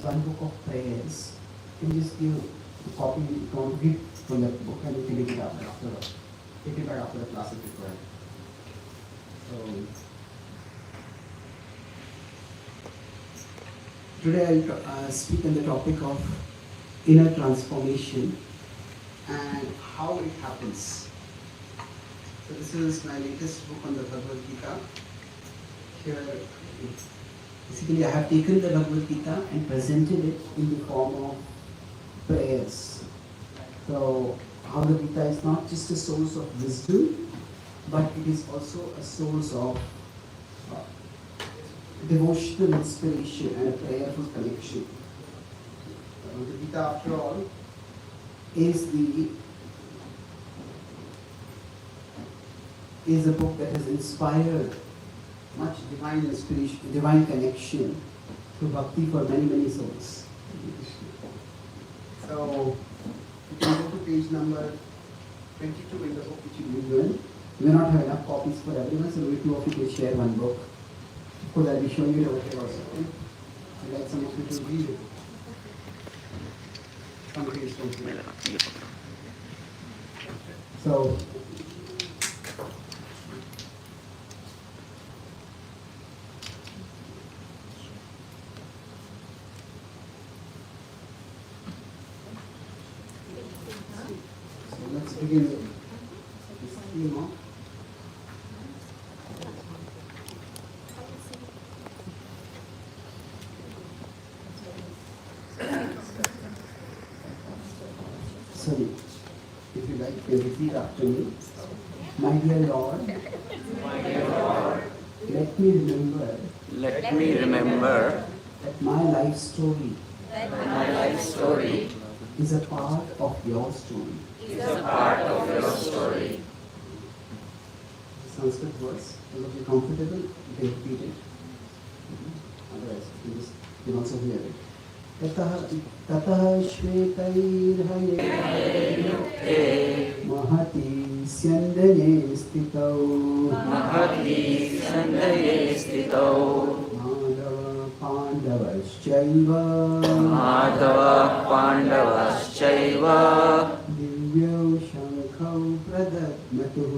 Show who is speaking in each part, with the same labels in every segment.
Speaker 1: one book of prayers. You can just give a copy, you can read from that book and you can read it take it back after the class if required. So, today I'll speak on the topic of inner transformation and how it happens. So this is my latest book on the Bhagavad Gita. Here, basically I have taken the Bhagavad Gita and presented it in the form of prayers. So how the Gita is not just a source of wisdom, but it is also a source of devotional inspiration and a prayerful connection. The Gita, after all, is a book that has inspired much divine inspiration, divine connection through bhakti for many, many souls. So, you can go to page number 22 in the book which you will learn. We may not have enough copies for everyone, so maybe two of you can share one book. Of course, I'll be showing you over here also. I'd like some of you to read it. Somebody is going to read it. So, let's begin this theme off. Sorry, if you like, you can repeat after me. My dear Lord, let me remember that my life story is a part of your story. Sanskrit words, if you're comfortable, you can repeat it. Otherwise, you can also hear it. ततः श्वेतैर्हये महति स्यन्दने स्थितौ Madhav पाण्डवश्चैव दिव्यौ शङ्खौ प्रदद्मतुः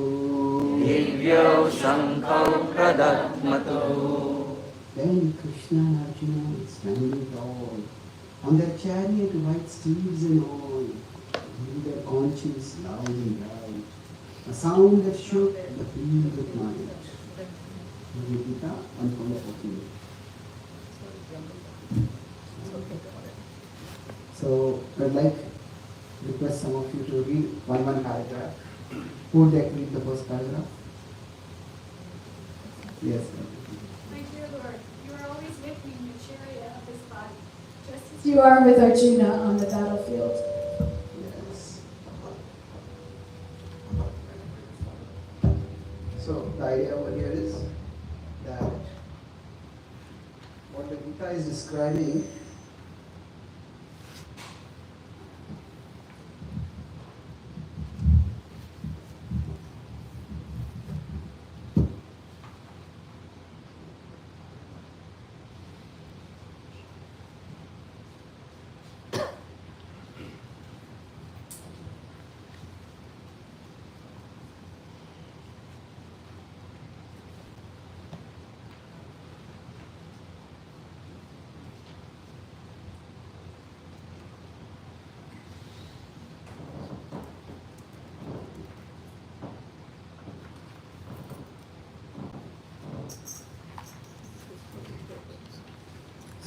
Speaker 1: Then Krishna and Arjuna standing tall on their chariot, white steeds and all, with their conches loud and bright, a sound that shook the field of night. Gita 1.14. So I'd like to request some of you to read one paragraph. Who would like to read the first paragraph? Yes.
Speaker 2: You are with Arjuna on the battlefield.
Speaker 1: Yes. So the idea over here is that what the Gita is describing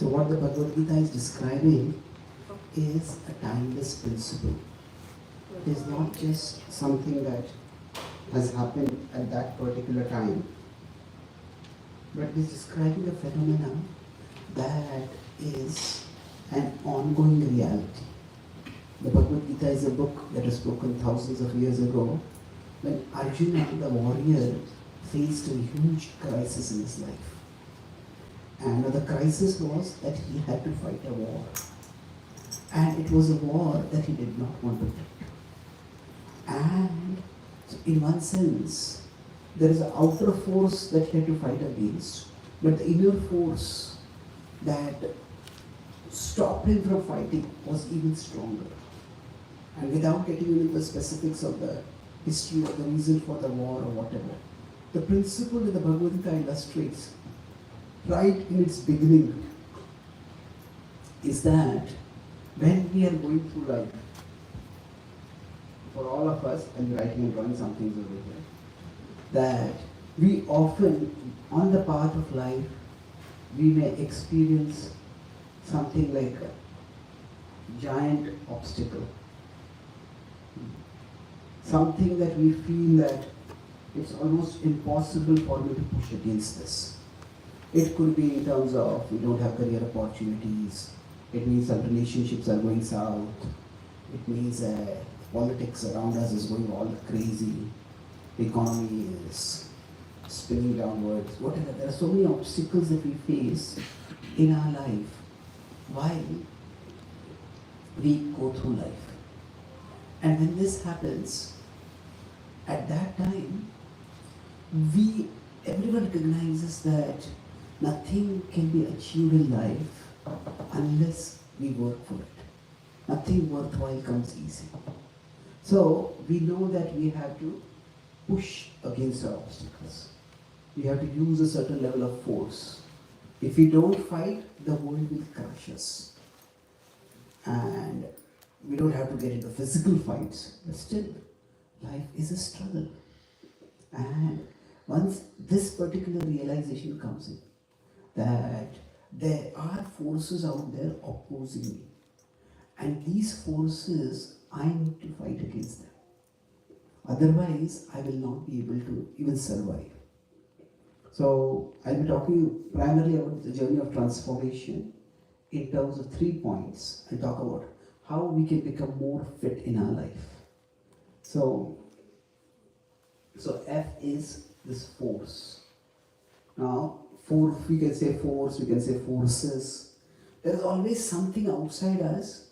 Speaker 1: So what the Bhagavad Gita is describing is a timeless principle. It is not just something that has happened at that particular time, but it is describing a phenomenon that is an ongoing reality. The Bhagavad Gita is a book that was spoken thousands of years ago when Arjuna, the warrior, faced a huge crisis in his life. And the crisis was that he had to fight a war. And it was a war that he did not want to fight. And in one sense, there is an outer force that he had to fight against, but the inner force that stopped him from fighting was even stronger. And without getting into the specifics of the history or the reason for the war or whatever, the principle that the Bhagavad Gita illustrates right in its beginning is that when we are going through life, for all of us, and writing and drawing some things over here, that we often, on the path of life, we may experience something like a giant obstacle. Something that we feel that it's almost impossible for me to push against this. It could be in terms of we don't have career opportunities. It means that relationships are going south. It means politics around us is going all crazy. The economy is spinning downwards. Whatever. There are so many obstacles that we face in our life while we go through life. And when this happens, at that time, everyone recognizes that nothing can be achieved in life unless we work for it. Nothing worthwhile comes easy. So we know that we have to push against our obstacles. We have to use a certain level of force. If we don't fight, the world will crush us. And we don't have to get into physical fights, but still, life is a struggle. And once this particular realization comes in, that there are forces out there opposing me, and these forces, I need to fight against them. Otherwise, I will not be able to even survive. So, I'll be talking primarily about the journey of transformation in terms of 3 points. I'll talk about how we can become more fit in our life. So F is this force. Now, we can say force, we can say forces. There is always something outside us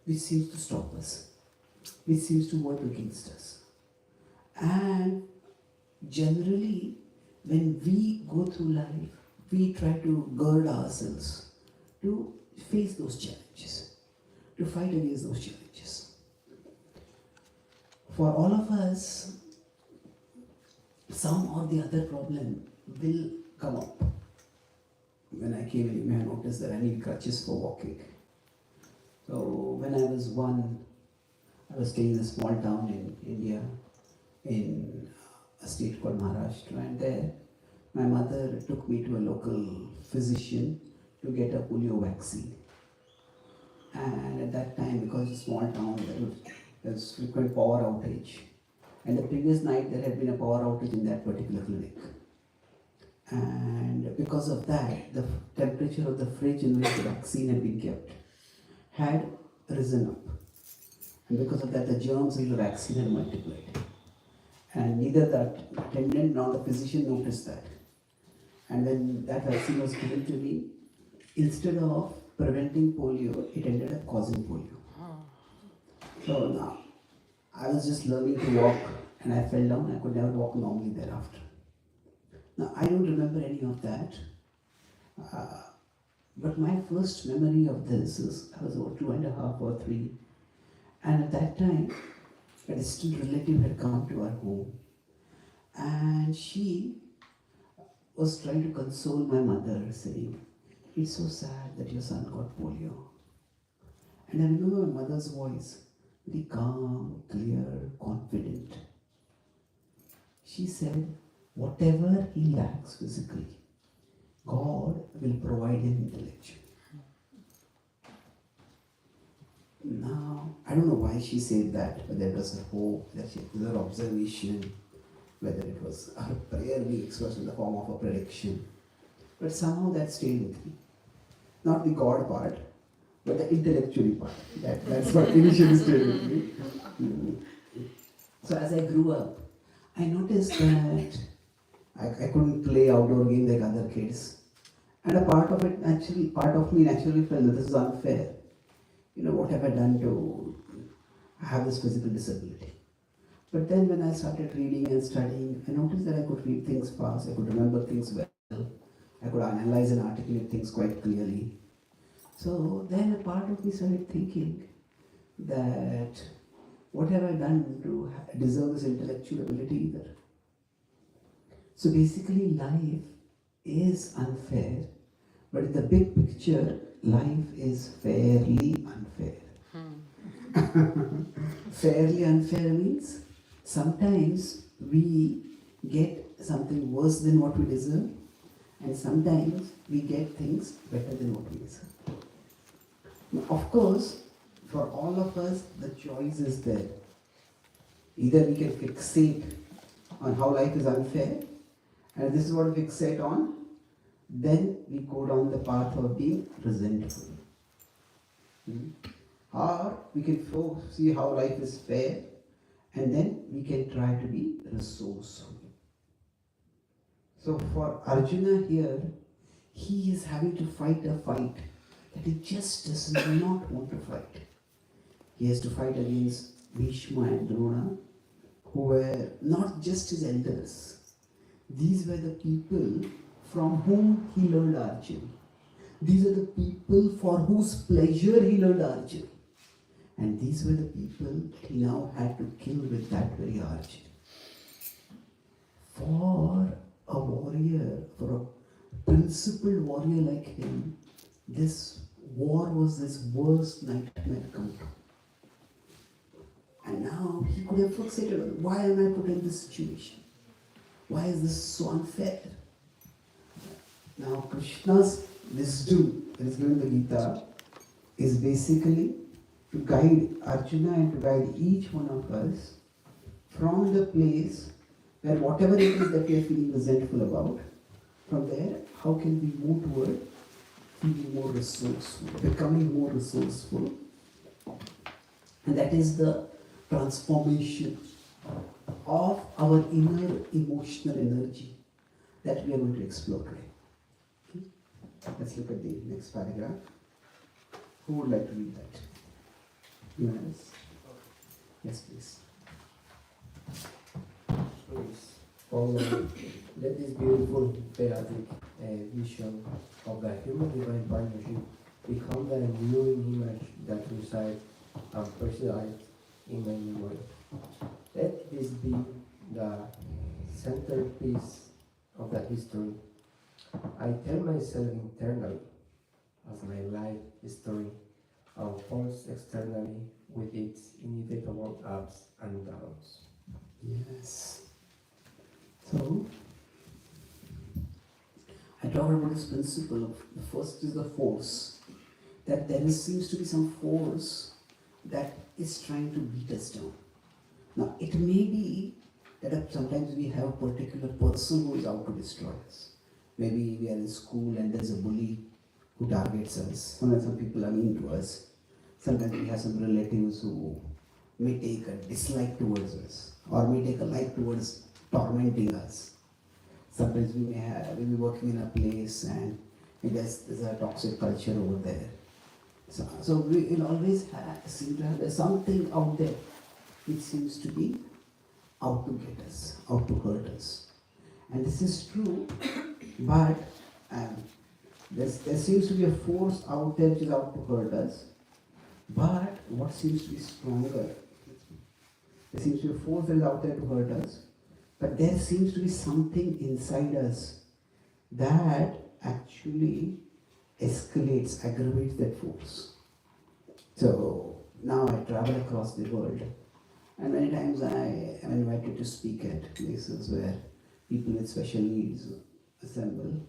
Speaker 1: which seems to stop us, which seems to work against us. And generally, when we go through life, we try to gird ourselves to face those challenges, to fight against those challenges. For all of us, some or the other problem will come up. When I came in, you may have noticed that I need crutches for walking. So when I was one, I was staying in a small town in India, in a state called Maharashtra, and there my mother took me to a local physician to get a polio vaccine. And at that time, because it's a small town, there was frequent power outage. And the previous night there had been a power outage in that particular clinic. And because of that, the temperature of the fridge in which the vaccine had been kept had risen up. And because of that, the germs in the vaccine had multiplied. And neither the attendant nor the physician noticed that. And when that vaccine was given to me, instead of preventing polio, it ended up causing polio. So now, I was just learning to walk and I fell down. I could never walk normally thereafter. Now, I don't remember any of that. But my first memory of this is I was over 2.5 or 3. And at that time, a distant relative had come to our home. And she was trying to console my mother, saying, "It's so sad that your son got polio." And I remember my mother's voice, very calm, clear, confident. She said, whatever he lacks physically, God will provide him intellectually. Now, I don't know why she said that, whether it was her hope, that she was her observation, whether it was her prayer being expressed in the form of a prediction. But somehow that stayed with me. Not the God part, but the intellectually part. That's what initially stayed with me. So as I grew up, I noticed that I couldn't play outdoor games like other kids. And a part of me naturally felt that this is unfair. What have I done to have this physical disability? But then when I started reading and studying, I noticed that I could read things fast, I could remember things well, I could analyze and articulate things quite clearly. So then a part of me started thinking that what have I done to deserve this intellectual ability either? So basically, life is unfair, but in the big picture, life is fairly unfair. Fairly unfair means sometimes we get something worse than what we deserve, and sometimes we get things better than what we deserve. Now, of course, for all of us, the choice is there. Either we can fixate on how life is unfair, and this is what we fixate on, then we go down the path of being resentful. Or we can see how life is fair, and then we can try to be resourceful. So for Arjuna here, he is having to fight a fight that he just does not want to fight. He has to fight against Bhishma and Drona, who were not just his elders. These were the people from whom he learned archery. These are the people for whose pleasure he learned archery. And these were the people that he now had to kill with that very archery. For a warrior, for a principled warrior like him, this war was his worst nightmare come true. And now he could have fixated on, why am I put in this situation? Why is this so unfair? Now Krishna's wisdom that is given in the Gita is basically to guide Arjuna and to guide each one of us from the place where whatever it is that we are feeling resentful about, from there, how can we move toward feeling more resourceful, becoming more resourceful. And that is the transformation of our inner emotional energy that we are going to explore today. Okay? Let's look at the next paragraph. Who would like to read that? Yes. Yes, please.
Speaker 3: Please follow. Let this beautiful poetic vision of the human divine partnership become the enduring image that resides and persists in my memory. Let this be the centerpiece of the history. I tell myself internally as my life story unfolds externally with its inevitable ups and downs.
Speaker 1: Yes. So, I talked about this principle of the first is the force. That seems to be some force that is trying to beat us down. Now, it may be that sometimes we have a particular person who is out to destroy us. Maybe we are in school and there's a bully who targets us. Sometimes some people are mean to us. Sometimes we have some relatives who may take a dislike towards us or may take a like towards tormenting us. Sometimes we may be working in a place and there's a toxic culture over there. So we will always seem to have something out there which seems to be out to get us, out to hurt us. And this is true, but there seems to be a force out there which is out to hurt us. But what seems to be stronger? There seems to be a force that is out there to hurt us, but there seems to be something inside us that actually escalates, aggravates that force. So now I travel across the world, and many times I am invited to speak at places where people with special needs assemble.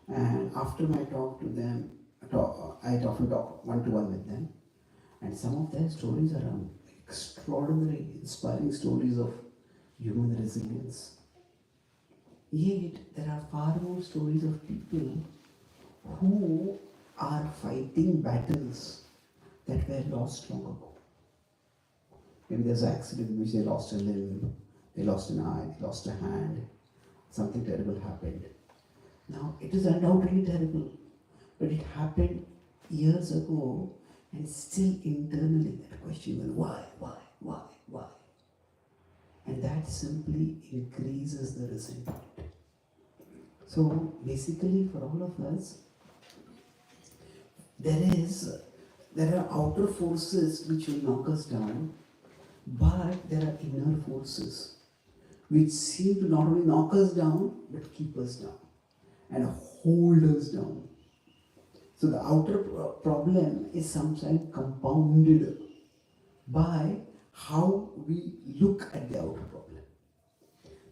Speaker 1: And after my talk to them, I often talk one-to-one with them. And some of their stories are extraordinary, inspiring stories of human resilience. Yet, there are far more stories of people who are fighting battles that were lost long ago. Maybe there's an accident in which they lost a limb, they lost an eye, they lost a hand, something terrible happened. Now, it is undoubtedly terrible, but it happened years ago, and still internally that question is why? And that simply increases the resentment. So basically for all of us, there are outer forces which will knock us down, but there are inner forces which seem to not only knock us down but keep us down and hold us down. So the outer problem is sometimes compounded by how we look at the outer problem.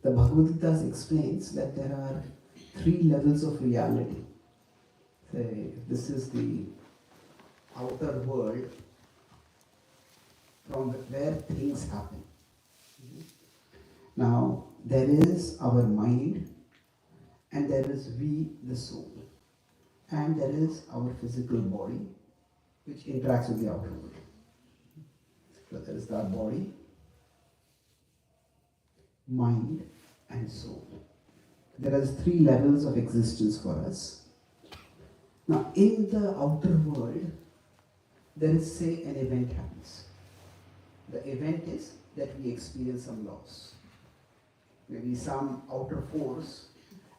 Speaker 1: The Bhagavad Gita explains that there are 3 levels of reality. Say, this is the outer world from where things happen. Now, there is our mind, and there is we, the soul, and there is our physical body, which interacts with the outer world. So there is our body, mind, and soul. There are 3 levels of existence for us. Now, in the outer world, there is, say, an event happens. The event is that we experience some loss. Maybe some outer force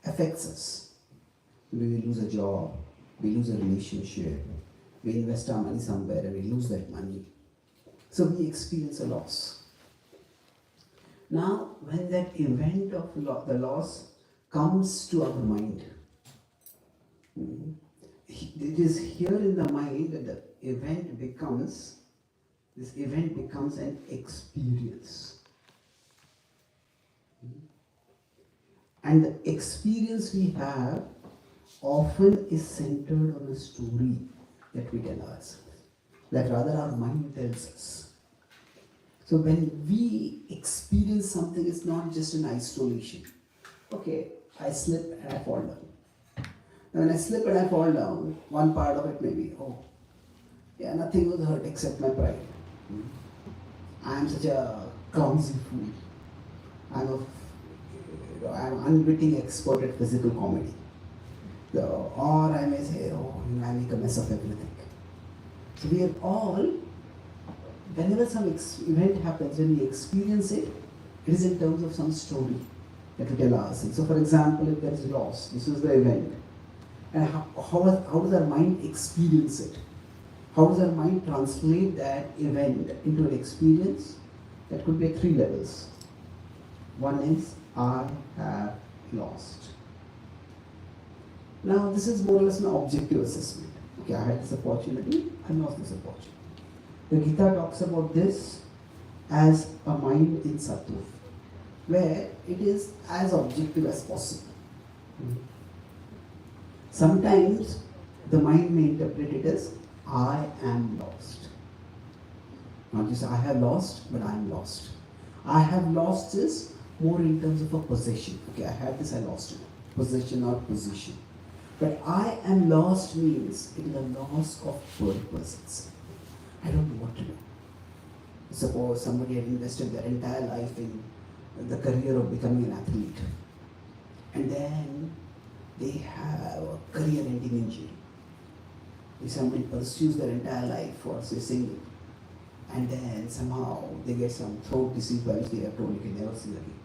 Speaker 1: affects us. Maybe we lose a job, we lose a relationship, we invest our money somewhere and we lose that money. So we experience a loss. Now, when that event of the loss comes to our mind, it is here in the mind that this event becomes an experience. And the experience we have often is centered on a story that we tell ourselves, that rather our mind tells us. So when we experience something, it's not just an isolation. Okay, I slip and I fall down. Now when I slip and I fall down, one part of it may be, oh, yeah, nothing was hurt except my pride. I am such a clumsy fool. I'm an unwitting expert at physical comedy. Or I may say, oh, I make a mess of everything. So we are all, whenever some event happens, when we experience it, it is in terms of some story that we tell ourselves. So for example, if there is loss, this is the event. And how does our mind experience it? How does our mind translate that event into an experience? That could be at 3 levels. One is, I have lost. Now, this is more or less an objective assessment. Okay, I had this opportunity, I lost this opportunity. The Gita talks about this as a mind in sattva, where it is as objective as possible. Sometimes the mind may interpret it as I am lost. Not just I have lost, but I am lost. I have lost is more in terms of a possession. Okay, I had this, I lost it. Possession or position. But I am lost means it is a loss of purpose. I don't know what to do. Suppose somebody had invested their entire life in the career of becoming an athlete, and then they have a career-ending injury. If somebody pursues their entire life for, say, singing, and then somehow they get some throat disease by which they are told you can never sing again.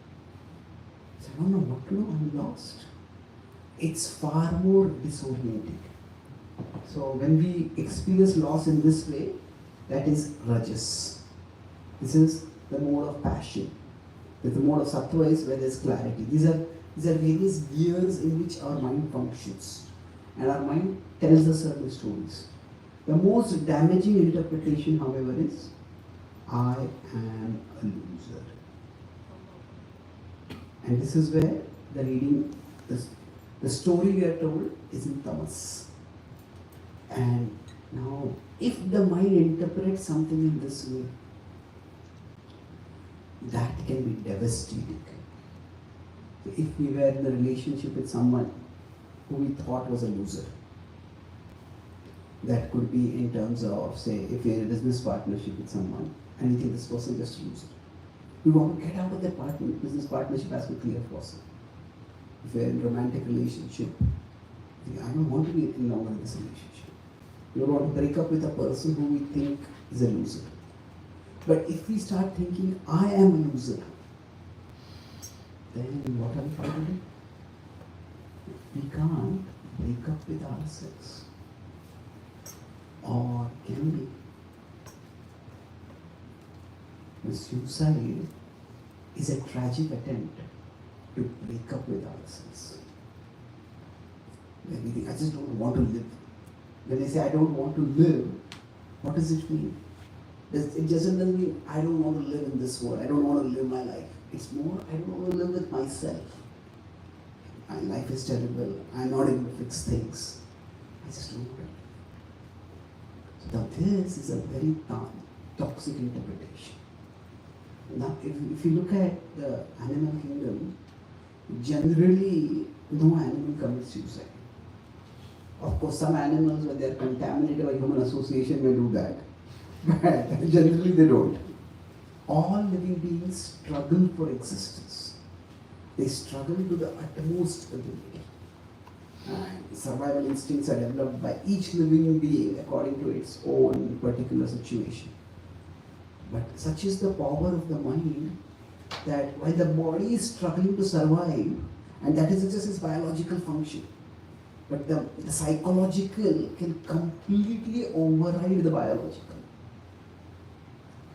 Speaker 1: So I don't know what to do, I'm lost. It's far more disorienting. So when we experience loss in this way, that is rajas. This is the mode of passion. The mode of sattva is where there is clarity. These are various gears in which our mind functions. And our mind tells us certain stories. The most damaging interpretation, however, is I am a loser. And this is where the reading, the story we are told is in tamas. And now, if the mind interprets something in this way, that can be devastating. So if we were in a relationship with someone who we thought was a loser, that could be in terms of, say, if you're in a business partnership with someone and you think this person is just a loser. We want to get out of that business partnership as quickly as possible. If you're in a romantic relationship, I don't want to be any longer in this relationship. We don't want to break up with a person who we think is a loser. But if we start thinking, I am a loser, then what are we trying to do? We can't break up with ourselves. or gambling. The suicide is a tragic attempt to break up with ourselves. When we think, I just don't want to live. When I say I don't want to live, what does it mean? It doesn't mean I don't want to live in this world. I don't want to live my life. It's more, I don't want to live with myself. My life is terrible. I'm not able to fix things. I just don't want to. So now this is a very toxic interpretation. Now, if you look at the animal kingdom, generally no animal commits suicide. Of course, some animals, when they are contaminated by human association, may do that. But generally they don't. All living beings struggle for existence. They struggle to the utmost ability. And survival instincts are developed by each living being according to its own particular situation. But such is the power of the mind that while the body is struggling to survive, and that is just its biological function, but the psychological can completely override the biological.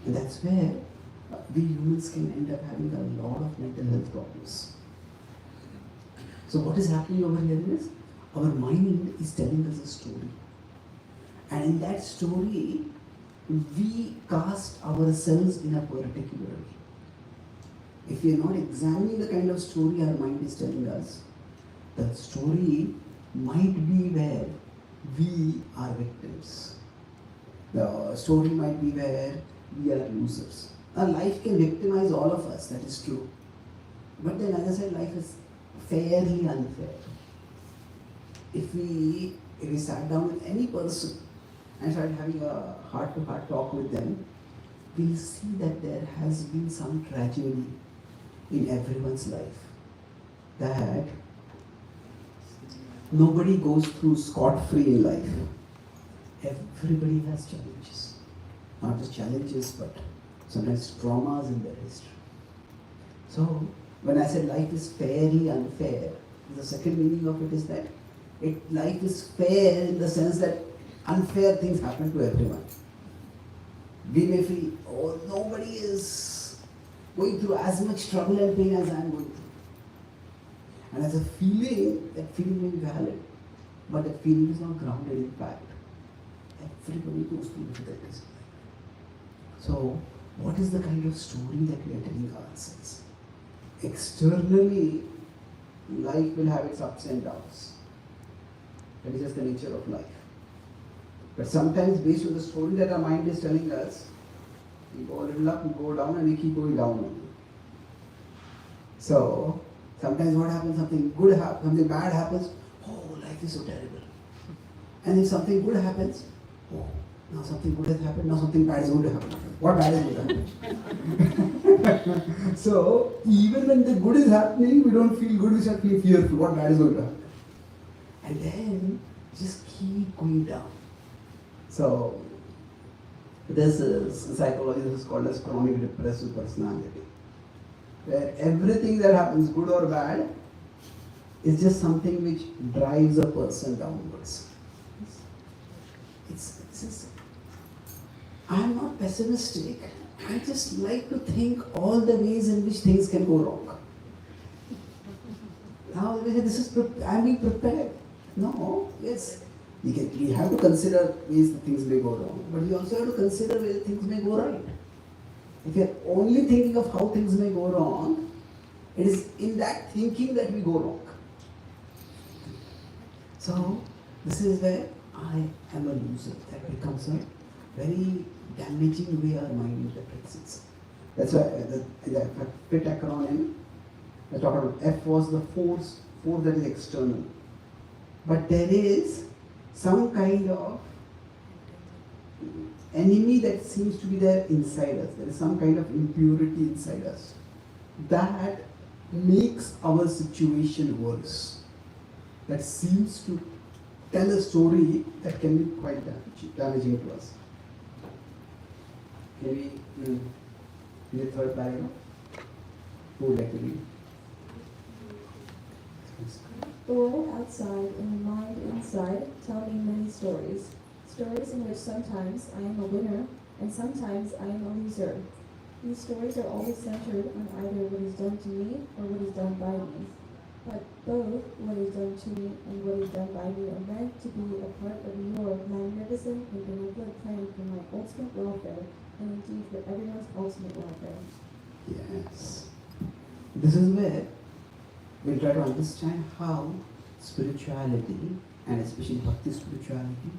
Speaker 1: And that's where we humans can end up having a lot of mental health problems. So what is happening over here is, our mind is telling us a story. And in that story, we cast ourselves in a particular way. If we are not examining the kind of story our mind is telling us, the story might be where we are victims. The story might be where we are losers. Now, life can victimize all of us, that is true. But then, as I said, life is fairly unfair. If we sat down with any person and started having a heart-to-heart talk with them, we'll see that there has been some tragedy in everyone's life. That nobody goes through scot-free in life. Everybody has challenges. Not just challenges, but sometimes traumas in their history. So, when I said life is fairly unfair, the second meaning of it is that life is fair in the sense that unfair things happen to everyone. We may feel, oh, nobody is going through as much trouble and pain as I am going through. And as a feeling, that feeling may be valid, but that feeling is not grounded in fact. Everybody goes through difficulties. So, what is the kind of story that we are telling ourselves? Externally, life will have its ups and downs. That is just the nature of life. But sometimes, based on the story that our mind is telling us, we go a little up, we go down, and we keep going down only. So, sometimes what happens, something good happens, something bad happens, oh, life is so terrible. And if something good happens, oh, now something good has happened, now something bad is going to happen. What bad is going to happen? So, even when the good is happening, we don't feel good, we start feeling fearful. What bad is going to happen? And then, just keep going down. So, this is, in psychology, this is called as chronic depressive personality. Where everything that happens, good or bad, is just something which drives a person downwards. I am not pessimistic. I just like to think all the ways in which things can go wrong. Now, I'm being prepared. No, yes. We have to consider ways that things may go wrong, but we also have to consider ways things may go right. If you are only thinking of how things may go wrong, it is in that thinking that we go wrong. So, this is where I am a loser. That becomes a very damaging way our mind interprets it. That's why the FIT acronym, I talked about F was the force that is external. But there is some kind of enemy that seems to be there inside us. There is some kind of impurity inside us that makes our situation worse. That seems to tell a story that can be quite damaging to us. Can we read the third paragraph? Who would like to read?
Speaker 4: The world outside and the mind inside tell me many stories
Speaker 2: stories in which sometimes I am a winner and sometimes I am a loser. These stories are always centered on either what is done to me or what is done by me. But both what is done to me and what is done by me are meant to be a part of your magnificent and benevolent plan for my ultimate welfare, and indeed for everyone's ultimate welfare.
Speaker 1: Yes. This is where we'll try to understand how spirituality, and especially Bhakti spirituality,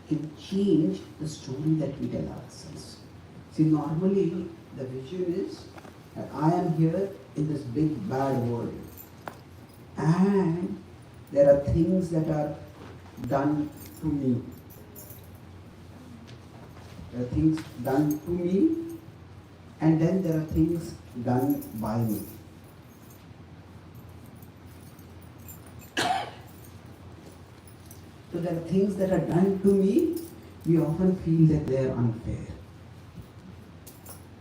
Speaker 1: can change the story that we tell ourselves. See, normally the vision is that I am here in this big bad world, and there are things that are done to me. There are things done to me, and then there are things done by me. So there are things that are done to me, we often feel that they are unfair.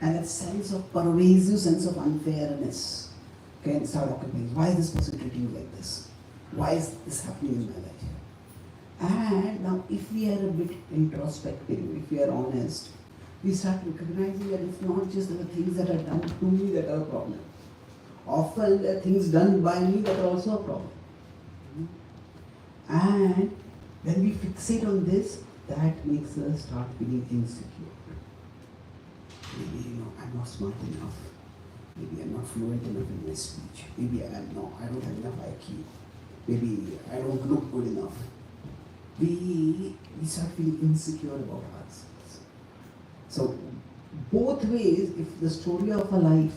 Speaker 1: And that sense of pervasive sense of unfairness can start occupying. Why is this person treating me like this? Why is this happening in my life? And now if we are a bit introspective, if we are honest, we start recognizing that it's not just the things that are done to me that are a problem. Often there are things done by me that are also a problem. And when we fixate on this, that makes us start feeling insecure. Maybe, I'm not smart enough. Maybe I'm not fluent enough in my speech. Maybe I don't have enough IQ. Maybe I don't look good enough. We start feeling insecure about ourselves. So, both ways, if the story of a life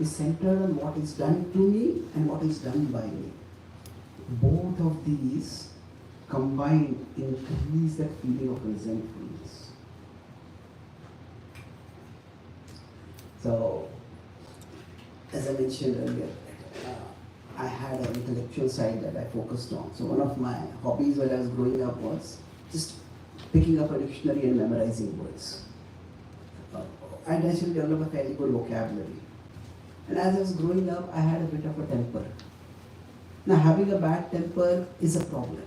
Speaker 1: is centered on what is done to me and what is done by me, both of these combined increase that feeling of resentfulness. So, as I mentioned earlier, I had an intellectual side that I focused on. So one of my hobbies when I was growing up was just picking up a dictionary and memorizing words. I naturally developed a fairly good vocabulary. And as I was growing up, I had a bit of a temper. Now having a bad temper is a problem.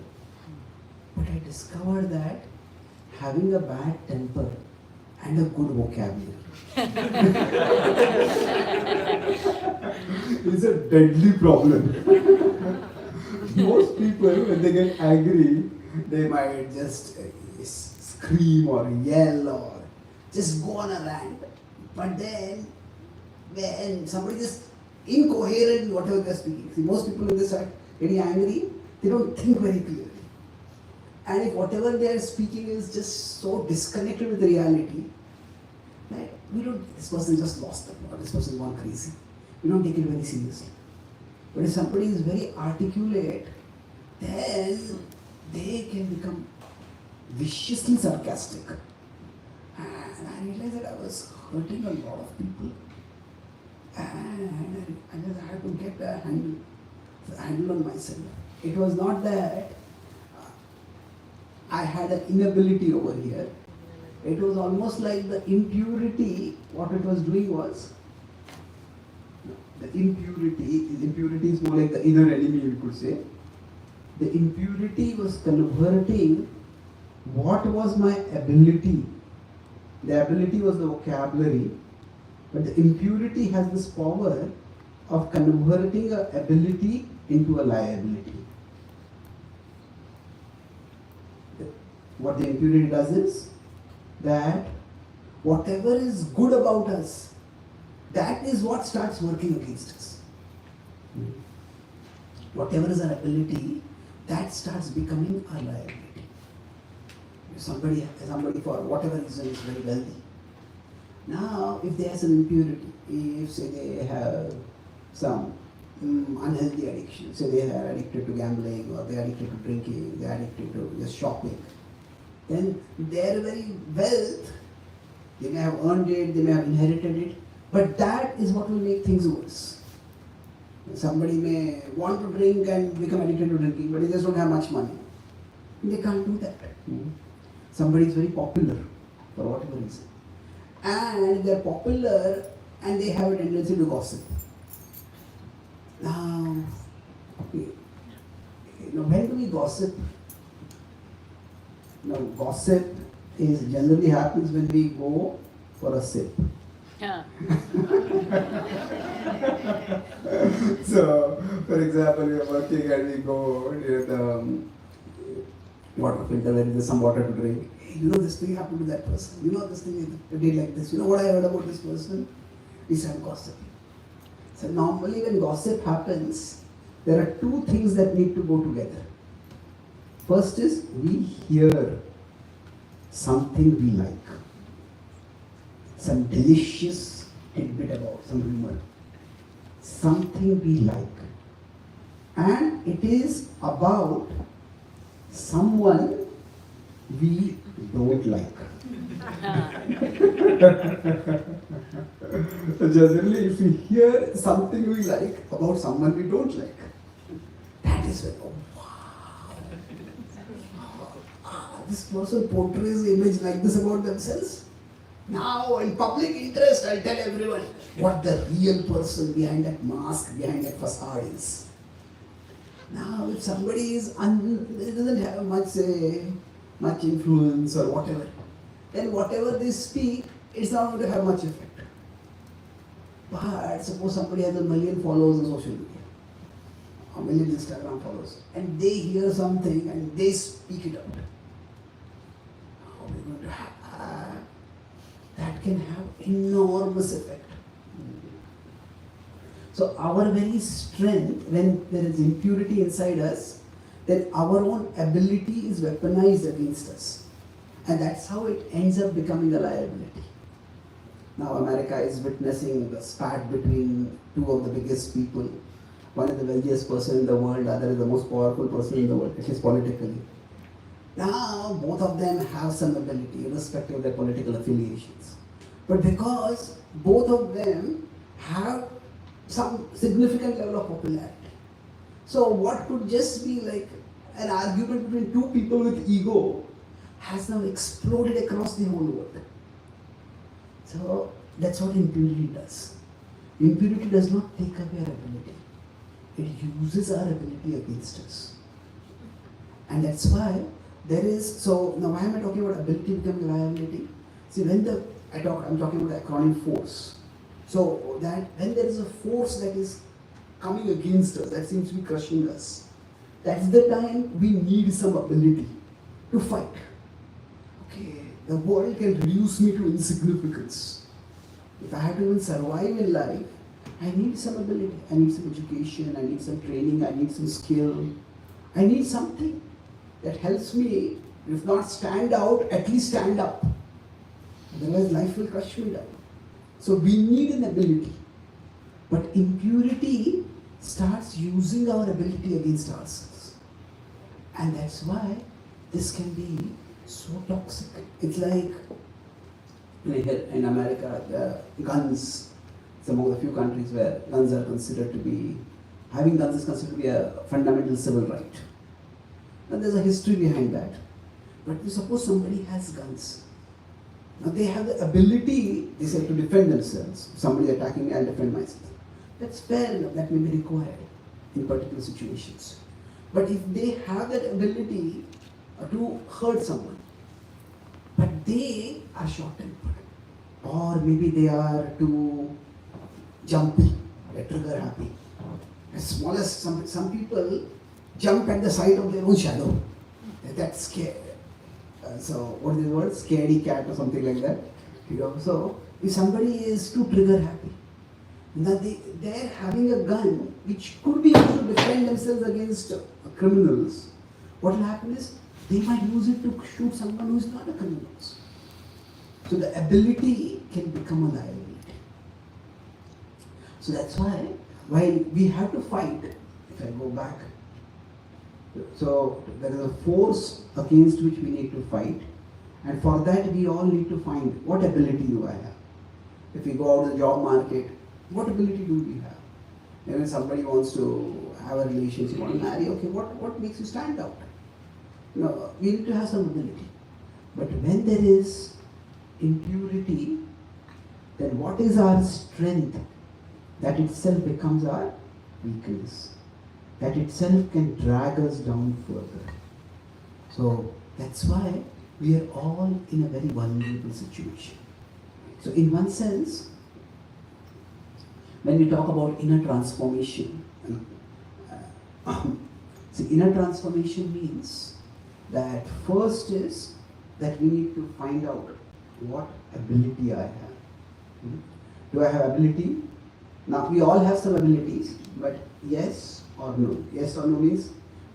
Speaker 1: But I discovered that having a bad temper and a good vocabulary is a deadly problem. Most people, when they get angry, they might just scream or yell or just go on a rant. But then, when somebody is incoherent in whatever they're speaking, see, most people when they start getting angry, they don't think very clearly. And if whatever they are speaking is just so disconnected with reality, that this person just lost the plot, this person gone crazy. We don't take it very seriously. But if somebody is very articulate, then they can become viciously sarcastic. And I realized that I was hurting a lot of people. And I just had to get a handle on myself. It was not that I had an inability over here. It was almost like the impurity, what it was doing was, the impurity is more like the inner enemy, you could say. The impurity was converting what was my ability. The ability was the vocabulary, but the impurity has this power of converting an ability into a liability. What the impurity does is that whatever is good about us, that is what starts working against us. Whatever is our ability, that starts becoming our liability. If somebody for whatever reason is very wealthy. Now, if they have some impurity, if say they have some unhealthy addiction, say they are addicted to gambling or they are addicted to drinking, they are addicted to just shopping, then their very wealth, they may have earned it, they may have inherited it, but that is what will make things worse. Somebody may want to drink and become addicted to drinking, but they just don't have much money. They can't do that. Somebody is very popular for whatever reason. And they're popular and they have a tendency to gossip. Now, when do we gossip? Gossip is generally happens when we go for a sip.
Speaker 4: Yeah.
Speaker 1: So, for example, we are working and we go near the water filter where there is some water to drink. Hey, this thing happened to that person. This thing did like this. What I heard about this person? We start gossiping. So normally when gossip happens, there are two things that need to go together. First is we hear something we like. Some delicious tidbit about some rumor. Something we like. And it is about someone we don't like. Generally, if we hear something we like about someone we don't like, that is when, oh wow, this person portrays an image like this about themselves. Now, in public interest, I'll tell everyone what the real person behind that mask, behind that facade is. Now, if somebody doesn't have much influence or whatever, then whatever they speak, it's not going to have much effect. But suppose somebody has 1 million followers on social media, 1 million Instagram followers, and they hear something and they speak it out. How are we going to have? That can have enormous effect. So our very strength, when there is impurity inside us, then our own ability is weaponized against us. And that's how it ends up becoming a liability. Now America is witnessing the spat between two of the biggest people. One is the wealthiest person in the world, the other is the most powerful person in the world, at least politically. Now both of them have some ability, irrespective of their political affiliations. But because both of them have some significant level of popularity. So what could just be like an argument between two people with ego has now exploded across the whole world. So that's what impurity does. Impurity does not take away our ability. It uses our ability against us. And that's why there is, so now why am I talking about ability becoming liability? See, when I'm talking about the acronym force. So that when there is a force that is coming against us, that seems to be crushing us, that's the time we need some ability to fight. Okay, the world can reduce me to insignificance. If I have to even survive in life, I need some ability. I need some education, I need some training, I need some skill. I need something that helps me, if not stand out, at least stand up. Otherwise life will crush me down. So we need an ability. But impurity starts using our ability against ourselves. And that's why this can be so toxic. It's like here in America, the guns, it's among the few countries where guns are considered to be, having guns is considered to be a fundamental civil right. And there's a history behind that. But suppose somebody has guns. Now they have the ability, they say, to defend themselves. If somebody is attacking me, I'll defend myself. That's fair enough, that may be required in particular situations. But if they have that ability to hurt someone, but they are short-tempered, or maybe they are too jumpy, they're trigger happy. As small as some people jump at the sight of their own shadow. That's scared. So what is the word? Scaredy cat or something like that. So if somebody is too trigger happy, now they're having a gun which could be used to defend themselves against criminals. What will happen is they might use it to shoot someone who is not a criminal. So the ability can become a liability. So that's why while we have to fight, if I go back, so there is a force against which we need to fight, and for that we all need to find what ability do I have. If we go out in the job market, what ability do we have? And when somebody wants to have a relationship, want to marry, okay, what makes you stand out? We need to have some ability. But when there is impurity, then what is our strength? That itself becomes our weakness. That itself can drag us down further. So that's why we are all in a very vulnerable situation. So in one sense, when we talk about inner transformation, see, inner transformation means that first is that we need to find out what ability I have. Do I have ability? Now we all have some abilities, but yes or no. Yes or no means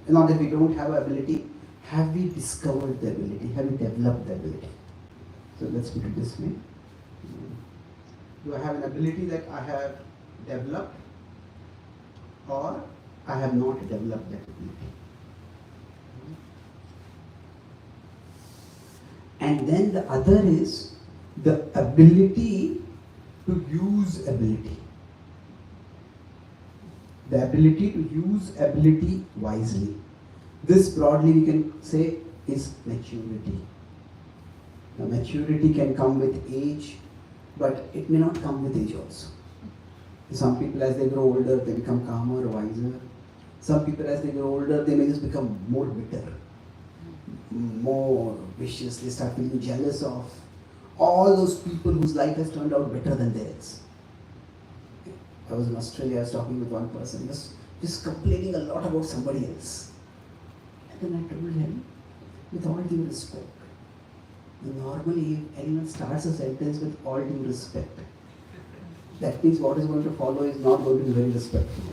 Speaker 1: not that we don't have ability. Have we discovered the ability? Have we developed the ability? So let's put it this way. Do I have an ability that I have developed, or I have not developed that ability? And then the other is the ability to use ability. The ability to use ability wisely. This broadly we can say is maturity. Now maturity can come with age, but it may not come with age also. Some people as they grow older, they become calmer, wiser. Some people as they grow older, they may just become more bitter, more vicious. They start feeling jealous of all those people whose life has turned out better than theirs. I was in Australia, I was talking with one person, he was just complaining a lot about somebody else. And then I told him, with all due respect, normally if anyone starts a sentence with all due respect, that means what is going to follow is not going to be very respectful.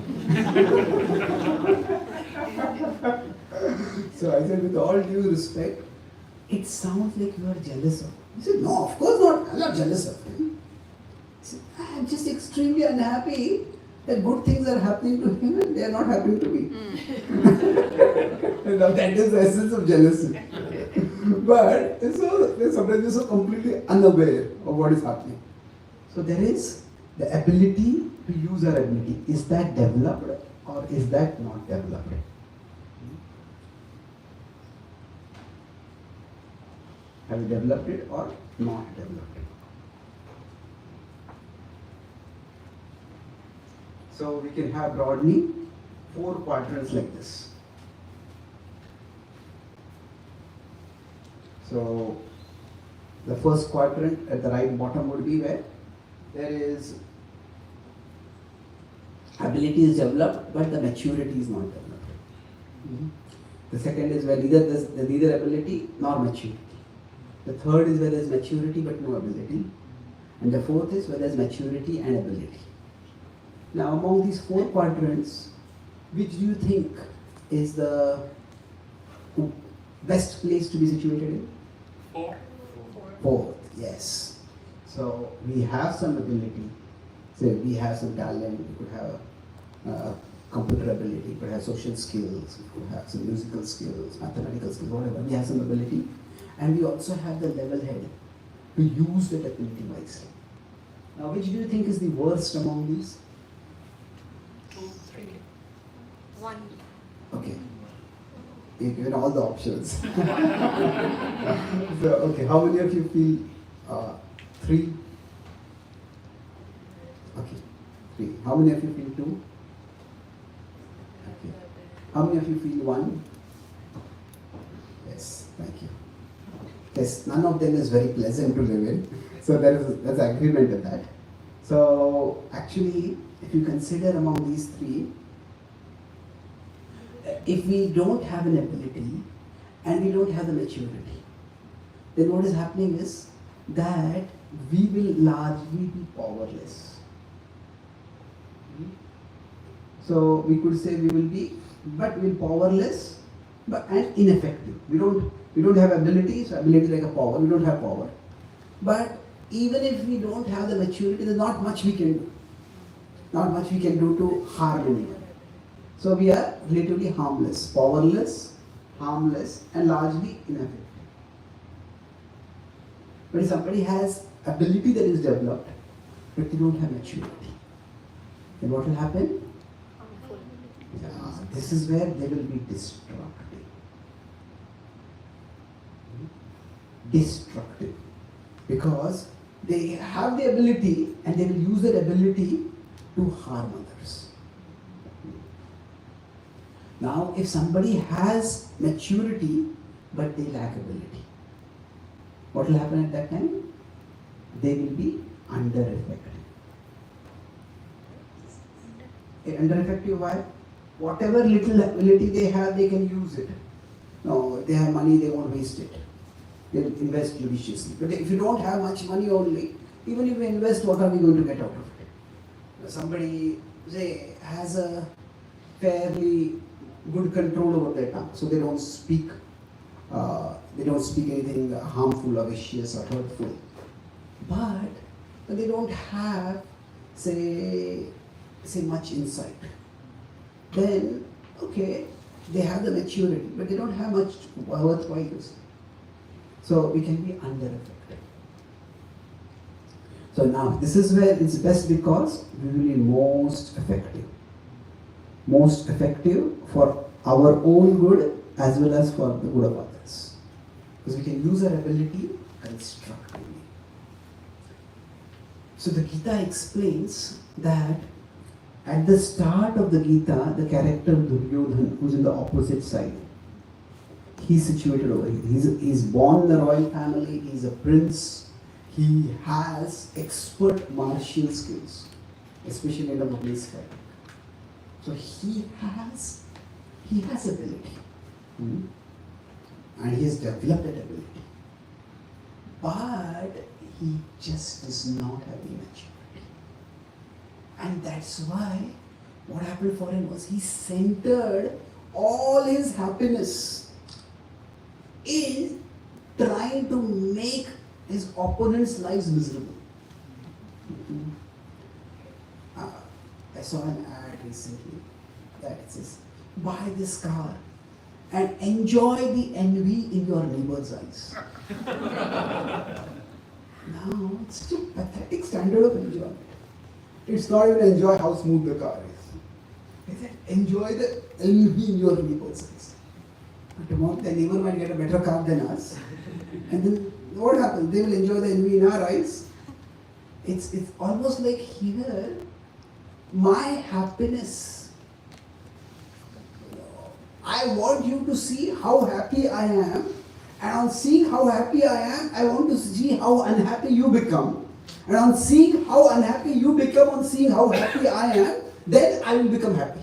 Speaker 1: So I said, with all due respect, it sounds like you are jealous of. He said, no, of course not, I'm not jealous of him. I said, I'm just extremely unhappy that good things are happening to him and they are not happening to me. Now that is the essence of jealousy. But so, sometimes you're so completely unaware of what is happening. So there is the ability to use our ability. Is that developed or is that not developed? Have you developed it or not developed it? So we can have broadly 4 quadrants like this. So the first quadrant at the right bottom would be where there is ability is developed but the maturity is not developed. The second is where there's neither ability nor maturity. The third is where there's maturity but no ability. And the fourth is where there's maturity and ability. Now among these 4 quadrants, which do you think is the best place to be situated in?
Speaker 4: 4.
Speaker 1: Fourth, yes. So we have some ability. Say we have some talent, we could have computer ability, we could have social skills, we could have some musical skills, mathematical skills, whatever. We have some ability. And we also have the level head to use that ability wisely. Now which do you think is the worst among these?
Speaker 4: 2, 3.
Speaker 5: 1.
Speaker 1: Okay. You've given all the options. So, okay, how many of you feel 3? Okay, 3. How many of you feel 2? Okay. How many of you feel 1? Yes, thank you. Yes, none of them is very pleasant to live in. So there's agreement in that. So actually, if you consider among these 3, if we don't have an ability and we don't have the maturity, then what is happening is that we will largely be powerless. So we could say we will be, but we're powerless, and ineffective. We don't have ability, so ability like a power. We don't have power. But even if we don't have the maturity, there's not much we can do. Not much we can do to harm anyone. So we are relatively harmless, powerless, harmless, and largely ineffective. But if somebody has ability that is developed, but they don't have maturity, then what will happen? This is where they will be destructive. Destructive. Because they have the ability and they will use that ability to harm others. Now, if somebody has maturity but they lack ability, what will happen at that time? They will be under effect. Under effective why? Whatever little ability they have, they can use it. No, they have money, they won't waste it. They'll invest judiciously. But if you don't have much money only, even if you invest, what are we going to get out of it? Somebody, say, has a fairly good control over their tongue, so they don't speak anything harmful or vicious or hurtful. But they don't have, say much insight. Then, okay, they have the maturity, but they don't have much worthwhile. So we can be under effect. So now, this is where it's best because we will be most effective. Most effective for our own good as well as for the good of others. Because we can use our ability constructively. So the Gita explains that at the start of the Gita, the character Duryodhana, who's in the opposite side, he's situated over here. He's born in the royal family, he's a prince, he has expert martial skills, especially in the police fight. So he has ability. And he has developed that ability. But he just does not have the maturity. And that's why what happened for him was he centered all his happiness in trying to make his opponents' lives miserable. I saw an ad recently that says, buy this car and enjoy the envy in your neighbor's eyes. Now, it's such a pathetic standard of enjoyment. It's not even enjoy how smooth the car is. It's enjoy the envy in your neighbor's eyes. Tomorrow the neighbor might get a better car than us. And then what happens? They will enjoy the envy in our eyes. It's almost like here, my happiness. I want you to see how happy I am. And on seeing how happy I am, I want to see how unhappy you become. And on seeing how unhappy you become, on seeing how happy I am, then I will become happy.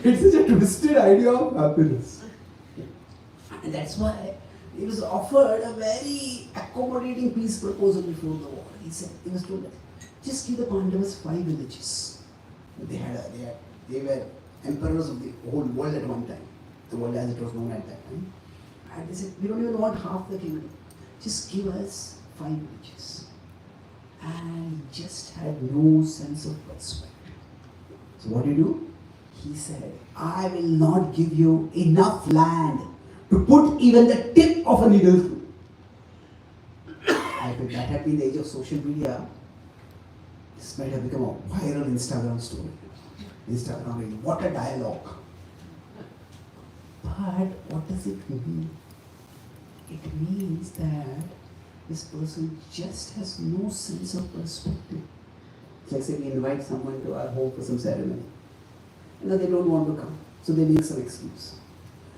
Speaker 1: It's such a twisted idea of happiness. And that's why he was offered a very accommodating peace proposal before the war. He was told that just give the Pandavas 5 villages. They were emperors of the whole world at one time. The world as it was known at that time. And they said, we don't even want half the kingdom. Just give us 5 villages. And he just had no sense of perspective. So what do? He said, I will not give you enough land to put even the tip of a needle through. If that had been the age of social media, this might have become a viral Instagram story. Instagram, what a dialogue. But what does it mean? It means that this person just has no sense of perspective. It's like say we invite someone to our home for some ceremony. Now they don't want to come, so they make some excuse.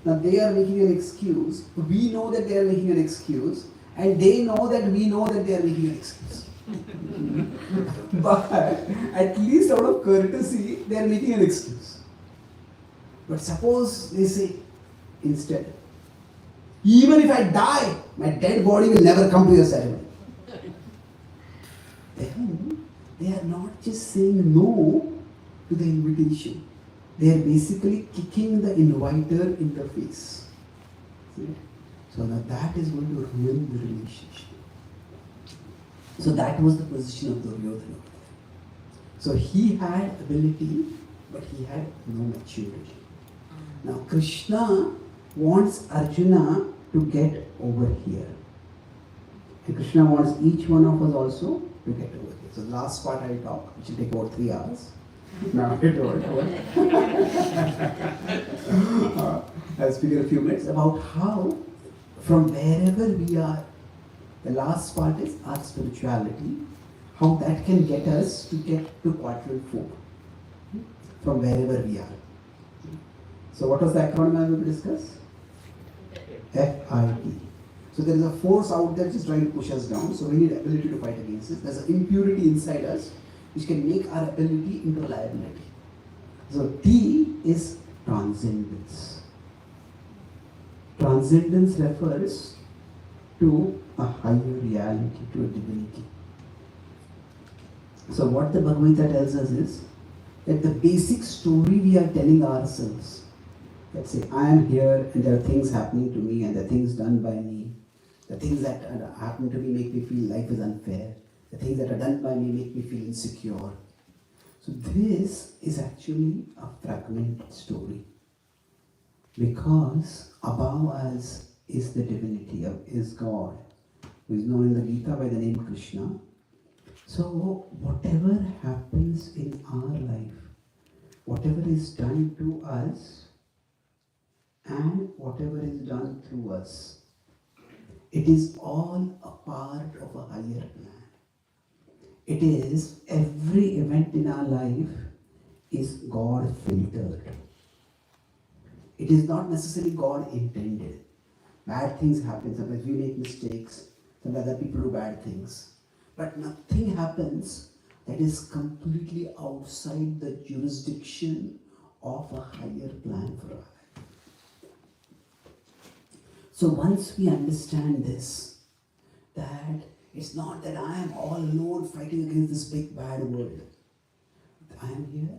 Speaker 1: Now they are making an excuse, we know that they are making an excuse, and they know that we know that they are making an excuse. But at least out of courtesy, they are making an excuse. But suppose they say instead, even if I die, my dead body will never come to your ceremony. Then they are not just saying no to the invitation. They are basically kicking the inviter in the face. See? So now that is going to ruin the relationship. So that was the position of Duryodhana. So he had ability, but he had no maturity. Now Krishna wants Arjuna to get over here. And Krishna wants each one of us also to get over here. So the last part I'll talk, which will take about 3 hours. Now I'll speak in a few minutes about how from wherever we are, the last part is our spirituality, how that can get us to get to quadrant 4 from wherever we are. So what was the acronym I will discuss? F-I-T. So there is a force out there which is trying to push us down. So we need ability to fight against it. There's an impurity inside us which can make our ability into liability. So T is transcendence. Transcendence refers to a higher reality, to a divinity. So what the Bhagavad Gita tells us is that the basic story we are telling ourselves, let's say I am here and there are things happening to me and there are things done by me. The things that happen to me make me feel life is unfair. The things that are done by me make me feel insecure. So this is actually a fragmented story. Because above us is the divinity, is God, who is known in the Gita by the name Krishna. So whatever happens in our life, whatever is done to us, and whatever is done through us, it is all a part of a higher plan. It is every event in our life is God filtered. It is not necessarily God intended. Bad things happen. Sometimes we make mistakes. Some other people do bad things. But nothing happens that is completely outside the jurisdiction of a higher plan for our life. So once we understand this, that it's not that I am all alone fighting against this big bad world. I am here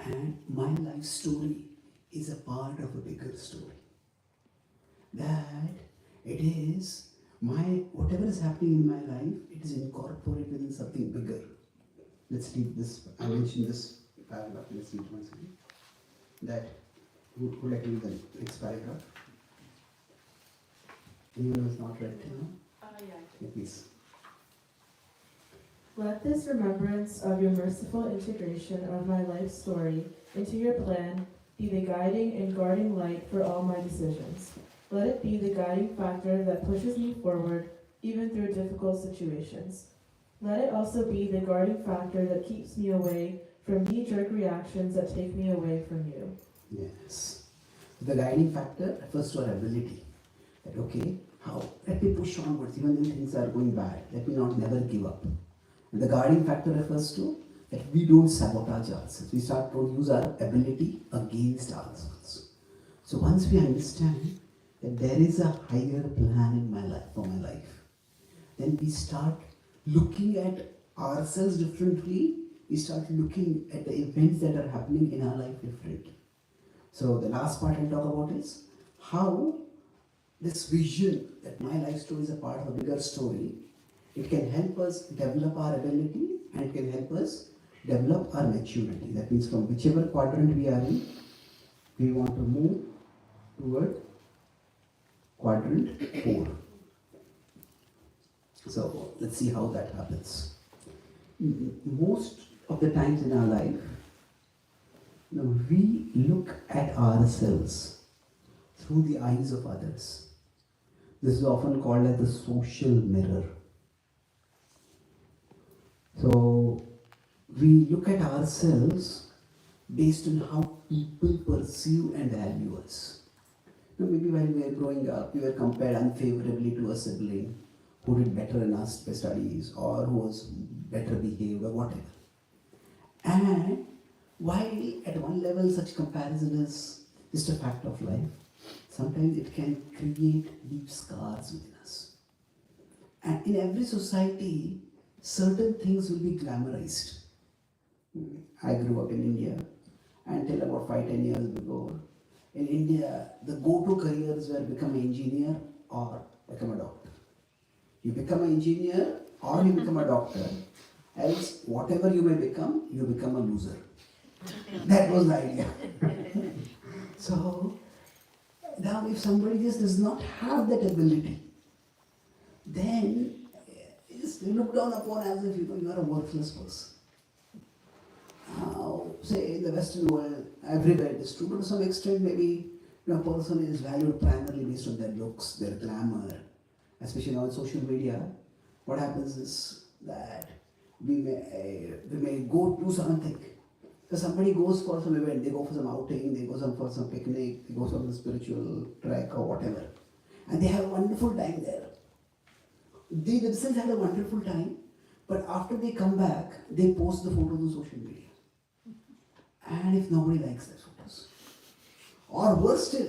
Speaker 1: and my life story is a part of a bigger story. That it is whatever is happening in my life, it is incorporated in something bigger. Let's read this. I mentioned this paragraph. Let's read it once again. That who would like to read the next paragraph? Anyone who has not read it now? Yeah, please.
Speaker 2: Let this remembrance of your merciful integration of my life story into your plan be the guiding and guarding light for all my decisions. Let it be the guiding factor that pushes me forward even through difficult situations. Let it also be the guarding factor that keeps me away from knee-jerk reactions that take me away from you.
Speaker 1: Yes. The guiding factor refers to our ability. That okay, how? Let me push onwards even when things are going bad. Let me not never give up. And the guarding factor refers to that we don't sabotage ourselves. We start to use our ability against ourselves. So once we understand that there is a higher plan in my life, for my life, then we start looking at ourselves differently. We start looking at the events that are happening in our life differently. So the last part I'll talk about is how this vision that my life story is a part of a bigger story, it can help us develop our ability and it can help us develop our maturity. That means from whichever quadrant we are in, we want to move toward quadrant 4. So let's see how that happens. Most of the times in our life, we look at ourselves through the eyes of others. This is often called as the social mirror. So we look at ourselves based on how people perceive and value us. Maybe while we were growing up, we were compared unfavorably to a sibling who did better in our studies or who was better behaved or whatever. And while at one level such comparison is just a fact of life, sometimes it can create deep scars within us. And in every society, certain things will be glamorized. I grew up in India, and till about 5-10 years before, in India, the go-to careers were become an engineer or become a doctor. You become an engineer or you become a doctor, else whatever you may become, you become a loser. That was the idea. So, now if somebody just does not have that ability, then it's looked down upon as if you are a worthless person. Now, say in the Western world, everywhere it is true, but to some extent maybe a person is valued primarily based on their looks, their glamour, especially now on social media. What happens is that we may go do something. So somebody goes for some event, they go for some outing, they go for some picnic, they go for some spiritual trek or whatever. and they have a wonderful time there. They themselves had a wonderful time, but after they come back, they post the photos on social media. And if nobody likes their photos, or worse still,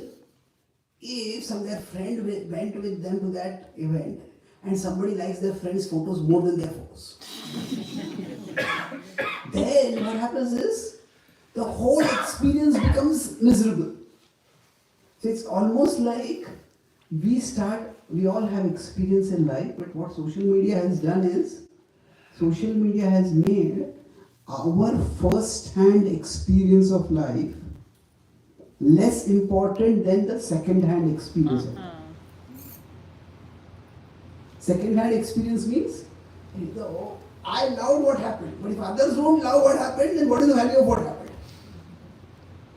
Speaker 1: if their friend went with them to that event and somebody likes their friend's photos more than their photos, then what happens is the whole experience becomes miserable. So it's almost like we all have experience in life, but what social media has done is, social media has made our first-hand experience of life less important than the second-hand experience of life. Second-hand experience means, I loved what happened, but if others don't love what happened, then what is the value of what happened?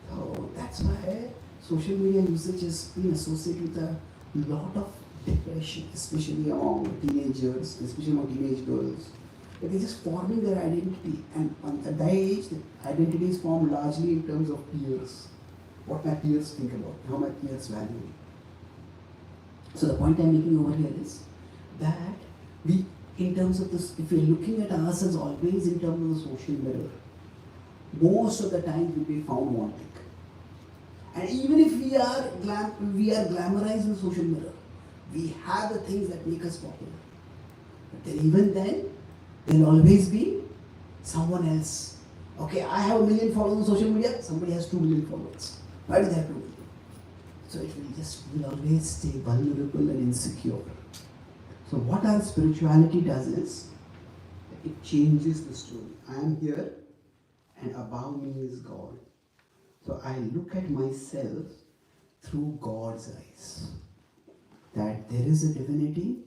Speaker 1: So that's why social media usage has been associated with a lot of depression, especially among teenagers, especially among teenage girls. They're just forming their identity, and at that age, the identity is formed largely in terms of peers. What my peers think about, how my peers value me. So the point I'm making over here is that we, in terms of this, if we're looking at ourselves always in terms of the social mirror, most of the time we'll be found wanting. And even if we are glamorized in the social mirror, we have the things that make us popular. But then even then, there'll always be someone else. Okay, I have 1 million followers on social media, somebody has 2 million followers. Why do they have 2 million? So it will always stay vulnerable and insecure. So what our spirituality does is, it changes the story. I am here and above me is God. So I look at myself through God's eyes. That there is a divinity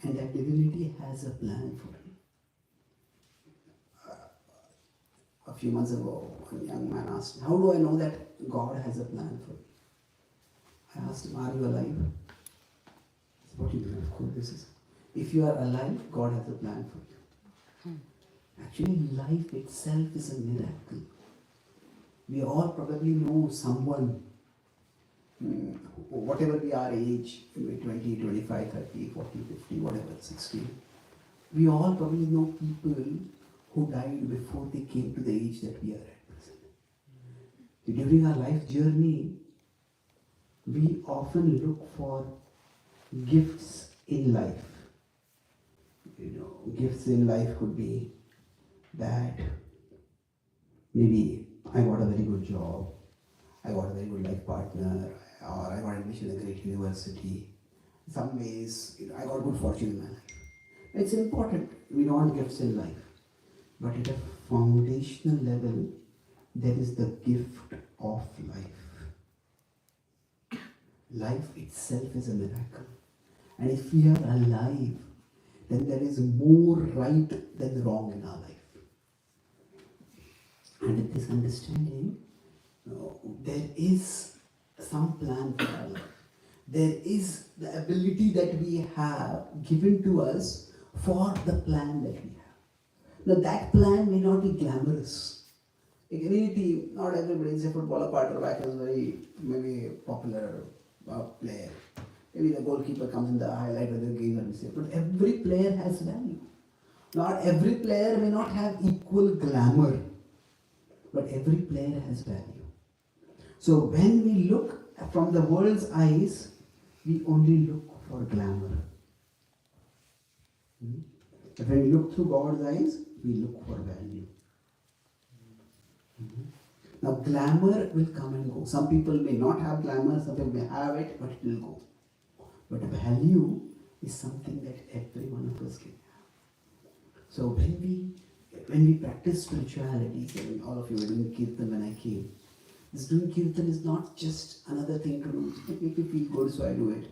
Speaker 1: and that divinity has a plan for me. A few months ago, a young man asked me, how do I know that God has a plan for me? I asked him, are you alive? He said, what do you mean? Of course, this is. If you are alive, God has a plan for you. Actually, life itself is a miracle. We all probably know someone, whatever be our age, 20, 25, 30, 40, 50, whatever, 60. We all probably know people who died before they came to the age that we are at present. During our life journey, we often look for gifts in life. Gifts in life could be that maybe I got a very good job, I got a very good life partner, or I got admission in a great university. In some ways, I got good fortune in my life. It's important. We want gifts in life. But at a foundational level, there is the gift of life. Life itself is a miracle. And if we are alive, then there is more right than wrong in our life. And with this understanding, there is some plan for our life. There is the ability that we have given to us for the plan that we have. Now that plan may not be glamorous. Like any team, not everybody, say footballer quarterback is very maybe popular player. Maybe the goalkeeper comes in the highlight of the game and we say, but every player has value. Not every player may not have equal glamour, but every player has value. So when we look from the world's eyes, we only look for glamour. But when we look through God's eyes, we look for value. Now glamour will come and go. Some people may not have glamour, some people may have it, but it will go. But value is something that every one of us can have. So when we practice spirituality, so all of you were doing kirtan when I came. This doing kirtan is not just another thing to do. It makes me feel good, so I do it.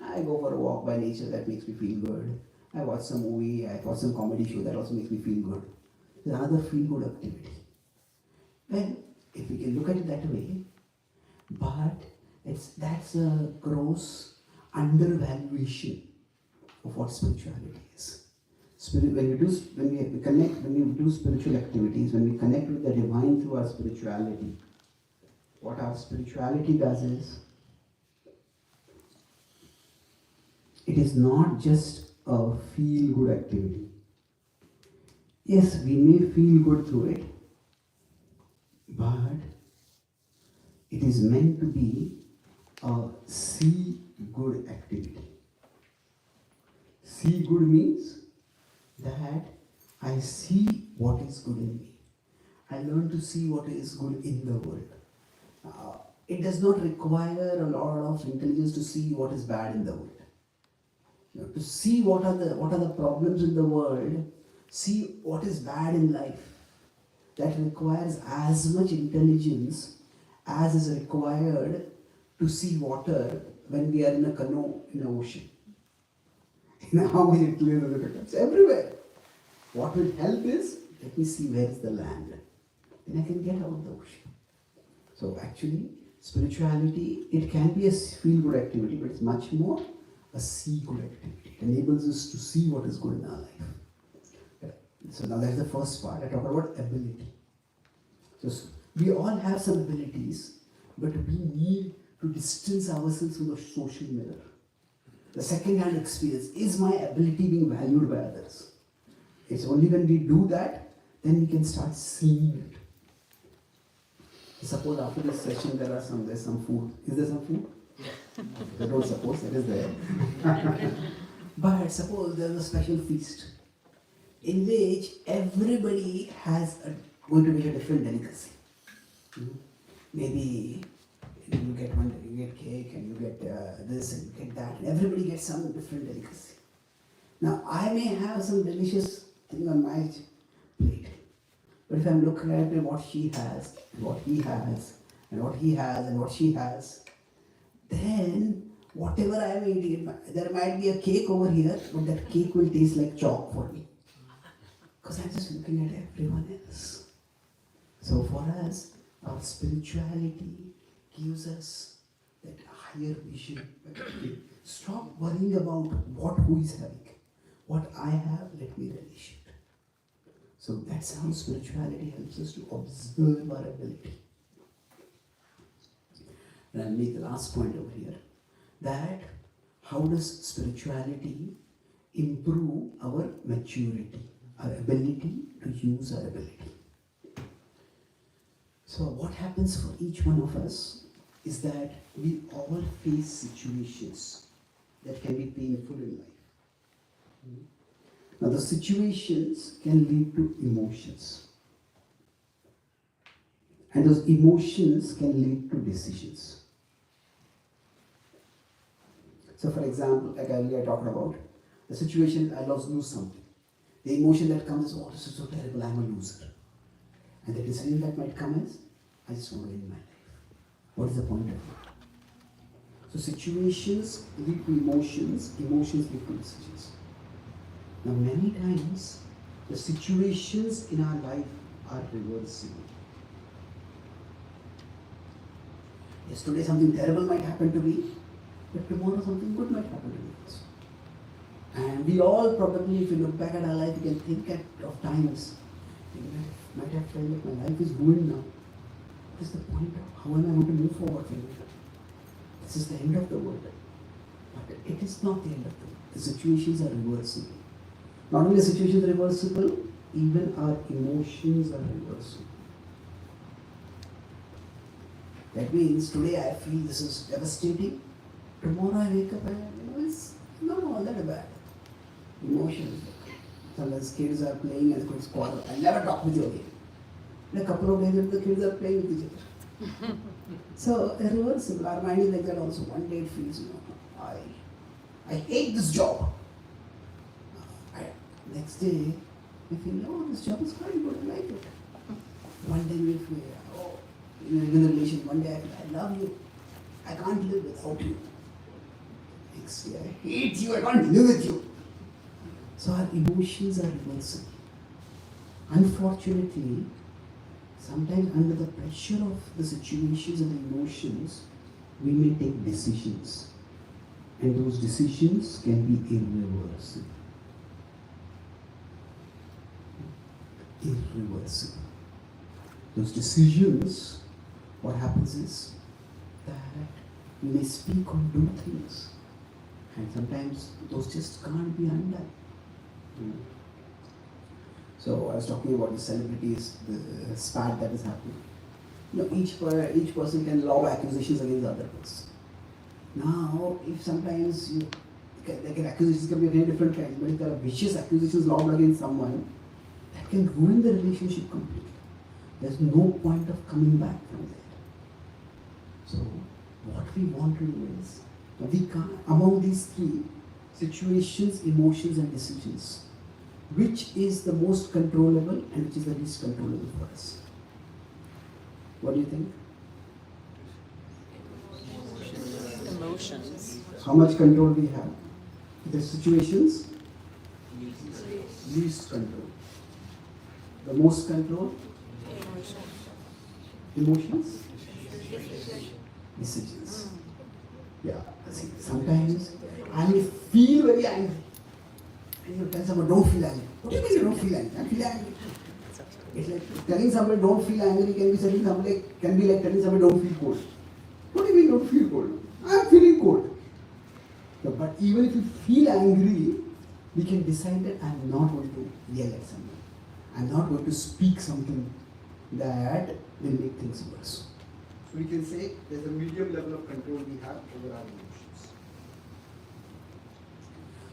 Speaker 1: I go for a walk by nature, that makes me feel good. I watch some movie, I watch some comedy show, that also makes me feel good. It's another feel-good activity. Well, if we can look at it that way, but that's a gross undervaluation of what spirituality is. When we do spiritual activities, when we connect with the divine through our spirituality, what our spirituality does is, it is not just a feel-good activity. Yes, we may feel good through it, but it is meant to be a see-good activity. See good means that I see what is good in me. I learn to see what is good in the world. It does not require a lot of intelligence to see what is bad in the world. To see what are the problems in the world, see what is bad in life. That requires as much intelligence as is required to see water when we are in a canoe in the ocean. How will it clear the river? It's everywhere. What will help is, let me see where is the land. Then I can get out of the ocean. So actually, spirituality, it can be a feel-good activity, but it's much more a see-good activity. It enables us to see what is good in our life. So now that's the first part. I talk about ability. So we all have some abilities, but we need to distance ourselves from the social mirror. The second-hand experience, is my ability being valued by others? It's only when we do that, then we can start seeing it. Suppose after this session there's some food. Is there some food? I don't suppose it is there. But suppose there's a special feast in which everybody going to make a different delicacy. Maybe you get cake and you get this and you get that, and everybody gets some different delicacy. Now I may have some delicious thing on my plate, but if I'm looking at what she has, and what he has, and what he has, and what she has, then whatever I am eating, there might be a cake over here, but that cake will taste like chalk for me, because I'm just looking at everyone else. So for us, our spirituality gives us that higher vision. Stop worrying about who is having. What I have, let me relish it. So that's how spirituality helps us to observe our ability. And I'll make the last point over here, that how does spirituality improve our maturity, our ability to use our ability. So what happens for each one of us is that we all face situations that can be painful in life. Now the situations can lead to emotions. And those emotions can lead to decisions. So for example, like earlier I talked about, the situation I lose something. The emotion that comes is, oh, this is so terrible, I'm a loser. And the decision that might come is, I just want to win my life. What is the point of it? So situations lead to emotions, emotions lead to decisions. Now many times, the situations in our life are reversible. Yes, today something terrible might happen to me, but tomorrow something good might happen to me also. And we all probably, if you look back at our life, you can think of times, you might have felt like my life is ruined now. What is the point of how am I going to move forward from it? This is the end of the world. But it is not the end of the world. The situations are reversible. Not only the situations are reversible, even our emotions are reversible. That means today I feel this is devastating. Tomorrow I wake up and it's not all that bad. Emotions. Sometimes kids are playing and kids quarrel. I'll never talk with you again. In a couple of days the kids are playing with each other. So irreversible. Our mind is like that also. One day it feels, I hate this job. Next day we feel, oh, this job is quite good, I like it. One day we feel, oh, in a relation, one day I feel, I love you. I can't live without you. Next day I hate you, I can't live with you. So our emotions are reversible. Unfortunately, sometimes under the pressure of the situations and the emotions, we may take decisions. And those decisions can be irreversible. Irreversible. Those decisions, what happens is that we may speak or do things And sometimes those just can't be undone. So I was talking about the celebrities, the spat that is happening. Each person can lob accusations against the other person. Now, if sometimes accusations can be of very different kinds, but if there are vicious accusations lobbed against someone, that can ruin the relationship completely. There's no point of coming back from there. So, what we want to do is, we can't, among these three, situations, emotions and decisions, which is the most controllable and which is the least controllable for us? What do you think?
Speaker 5: Emotions.
Speaker 1: How much control we have? The situations? Least control. The most control? Emotions? Decisions. Yeah. See, sometimes I may feel very angry. And you tell someone, don't feel angry. What do you mean you don't feel angry? I feel angry. It's like telling somebody don't feel angry can be like telling somebody don't feel cold. What do you mean don't feel cold? I'm feeling cold. No, but even if you feel angry, we can decide that I'm not going to yell at someone. I'm not going to speak something that will make things worse. So we can say there's a medium level of control we have over our emotions.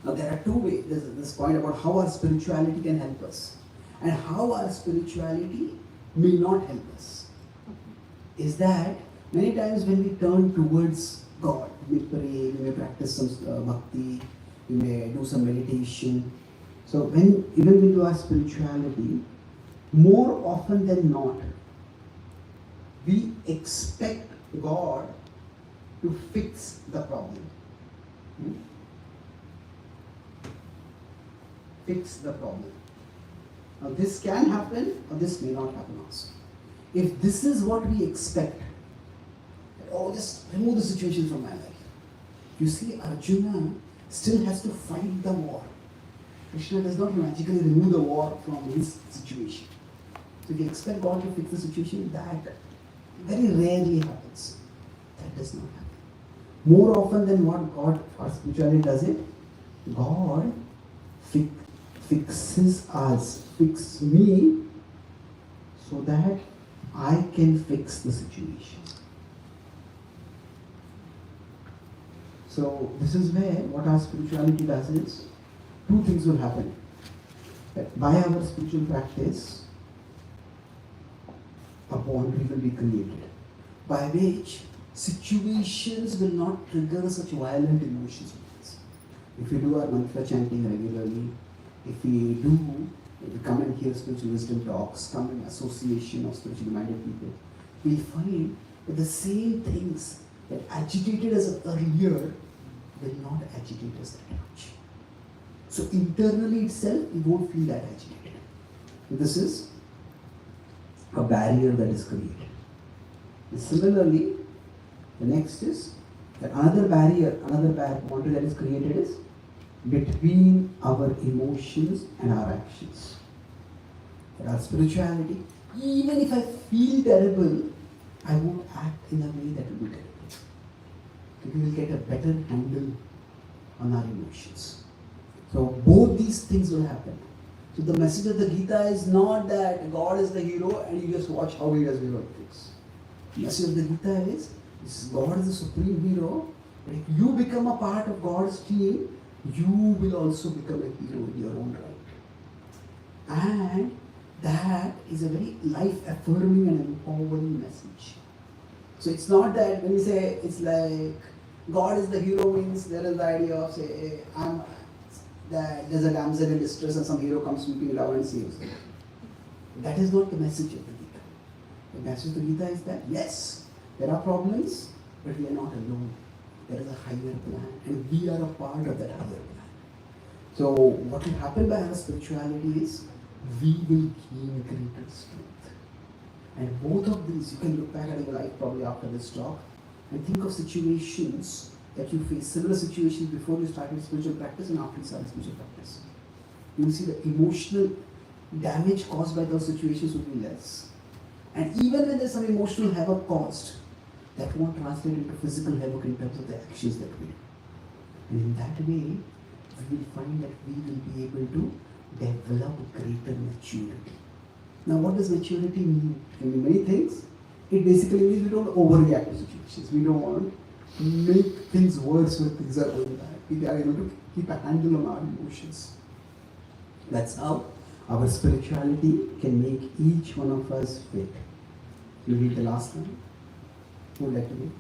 Speaker 1: Now there are two ways. There's this point about how our spirituality can help us and how our spirituality may not help us. Is that many times when we turn towards God, we pray, we may practice some bhakti, we may do some meditation. So when even we do our spirituality, more often than not, we expect God to fix the problem. Fix the problem. Now this can happen or this may not happen also. If this is what we expect, just remove the situation from my life. You see, Arjuna still has to fight the war. Krishna does not magically remove the war from his situation. So if you expect God to fix the situation, that very rarely happens. That does not happen. More often than what God or spirituality does it, God fixes us, fix me, so that I can fix the situation. So this is where what our spirituality does is, two things will happen. That by our spiritual practice, a boundary will be created, by which situations will not trigger such violent emotions with us. If we do our mantra chanting regularly, if we come and hear spiritual wisdom talks, come in association of spiritually minded people, we find that the same things that agitated us earlier will not agitate us that much. So internally itself, we won't feel that agitated. This is a barrier that is created. And similarly, the next is that another boundary that is created is between our emotions and our actions. For our spirituality, even if I feel terrible, I won't act in a way that will be terrible. We will get a better handle on our emotions. So both these things will happen. So the message of the Gita is not that God is the hero and you just watch how he does heroic things. The message of the Gita is God is the supreme hero, but if you become a part of God's team, you will also become a hero in your own right. And that is a very life-affirming and empowering message. So it's not that when you say it's like God is the hero means there is the idea of say there's a damsel in distress and some hero comes sweeping around and saves them. That is not the message of the Gita. The message of the Gita is that yes, there are problems, but we are not alone. There is a higher plan and we are a part of that higher plan. So what will happen by our spirituality is we will gain greater strength. And both of these, you can look back at your life probably after this talk and think of situations that you face, similar situations before you started spiritual practice and after you started spiritual practice. You will see the emotional damage caused by those situations will be less. And even when there's some emotional havoc caused, that won't translate into physical havoc in terms of the actions that we do. And in that way, we will find that we will be able to develop greater maturity. Now, what does maturity mean? It can be many things. It basically means we don't overreact to situations. We don't want to make things worse when things are going bad. We are able to keep a handle on our emotions. That's how our spirituality can make each one of us fit. You read the last one? Who would like to read?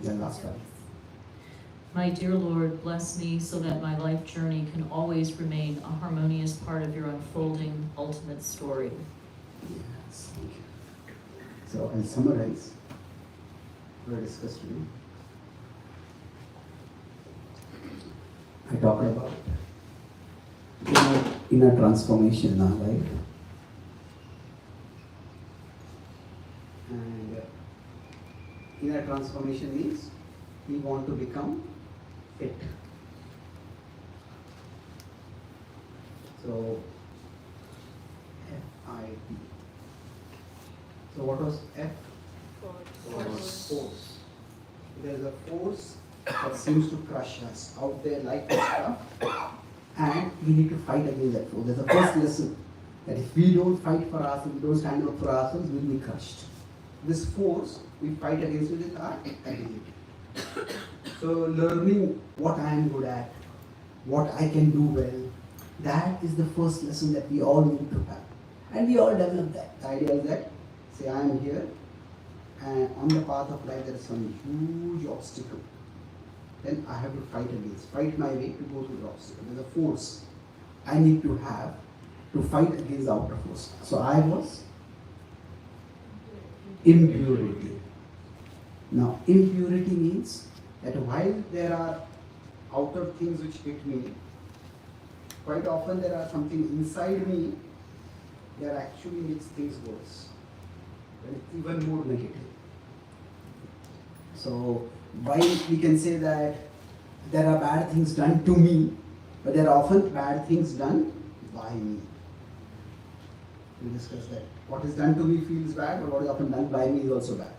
Speaker 1: The last one.
Speaker 5: My dear Lord, bless me so that my life journey can always remain a harmonious part of your unfolding ultimate story.
Speaker 1: Yes, thank you. So I'll summarize what I discussed today. I talked about inner transformation in our life. And inner transformation means we want to become fit. So, F-I-T. So what was F? Force. There is a force that seems to crush us out there like this stuff, and we need to fight against that force. There's a first lesson that if we don't fight for ourselves, we don't stand up for ourselves, we'll be crushed. This force, we fight against it with our ability. So learning what I am good at, what I can do well, that is the first lesson that we all need to have. And we all develop that. The idea is that, say I am here, and on the path of life there is some huge obstacle. Then I have to fight my way to go through the obstacle. There's a force I need to have to fight against the outer force. So I was impurity. Now impurity means that while there are outer things which hit me, quite often there are something inside me that actually makes things worse, and it's even more negative. So while we can say that there are bad things done to me, but there are often bad things done by me. We discussed that. What is done to me feels bad, but what is often done by me is also bad.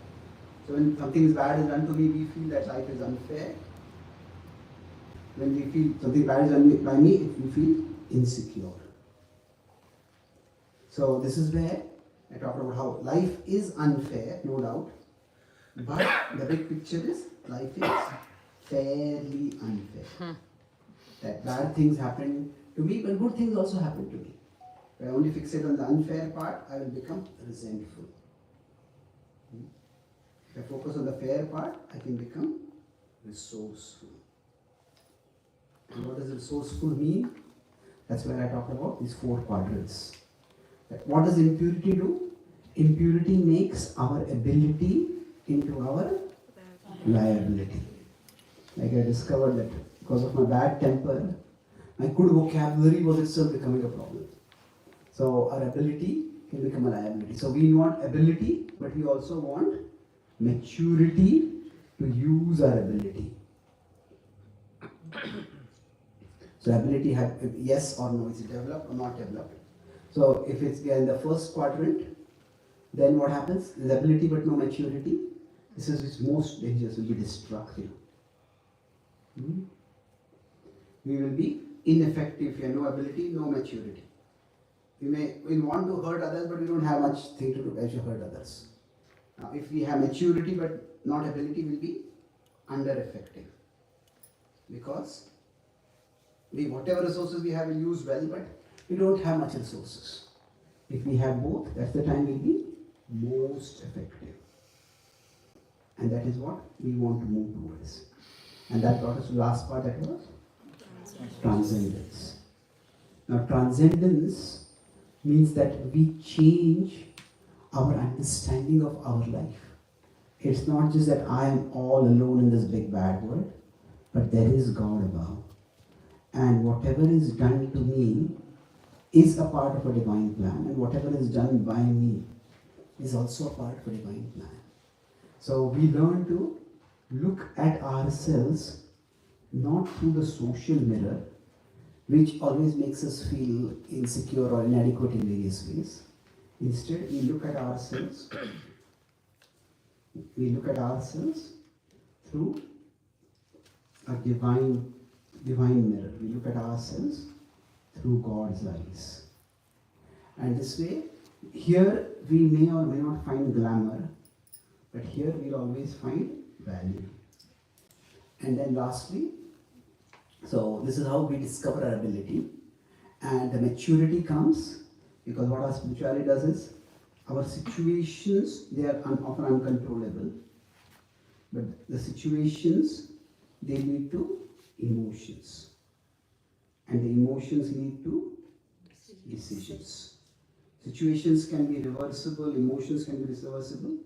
Speaker 1: So when something bad is done to me, we feel that life is unfair. When we feel something bad is done by me, we feel insecure. So this is where I talked about how life is unfair, no doubt. But the big picture is life is fairly unfair. That bad things happen to me, but good things also happen to me. If I only fixate on the unfair part, I will become resentful. If I focus on the fair part, I can become resourceful. And what does resourceful mean? That's where I talked about these 4 quadrants. What does impurity do? Impurity makes our ability into our liability. Like I discovered that because of my bad temper, my good vocabulary was itself becoming a problem. So our ability can become a liability. So we want ability, but we also want maturity to use our ability. So ability have yes or no, is it developed or not developed? So if it's in the first quadrant, then what happens? There's ability but no maturity. This is its most dangerous, will be destructive. We will be ineffective if you have no ability, no maturity. We want to hurt others, but we don't have much thing to do as you hurt others. Now, if we have maturity but not ability, we'll be under-effective. Because whatever resources we have, we use well, but we don't have much resources. If we have both, that's the time we'll be most effective. And that is what we want to move towards. And that brought us to the last part, that was transcendence. Now, transcendence means that we change our understanding of our life. It's not just that I am all alone in this big bad world, but there is God above. And whatever is done to me is a part of a divine plan, and whatever is done by me is also a part of a divine plan. So we learn to look at ourselves not through the social mirror, which always makes us feel insecure or inadequate in various ways. Instead, we look at ourselves. We look at ourselves through a divine mirror. We look at ourselves through God's eyes. And this way, here we may or may not find glamour, but here we'll always find value. And then lastly, so this is how we discover our ability. And the maturity comes because what our spirituality does is, our situations, they are often uncontrollable. But the situations, they lead to emotions. And the emotions lead to decisions. Situations can be reversible, emotions can be reversible,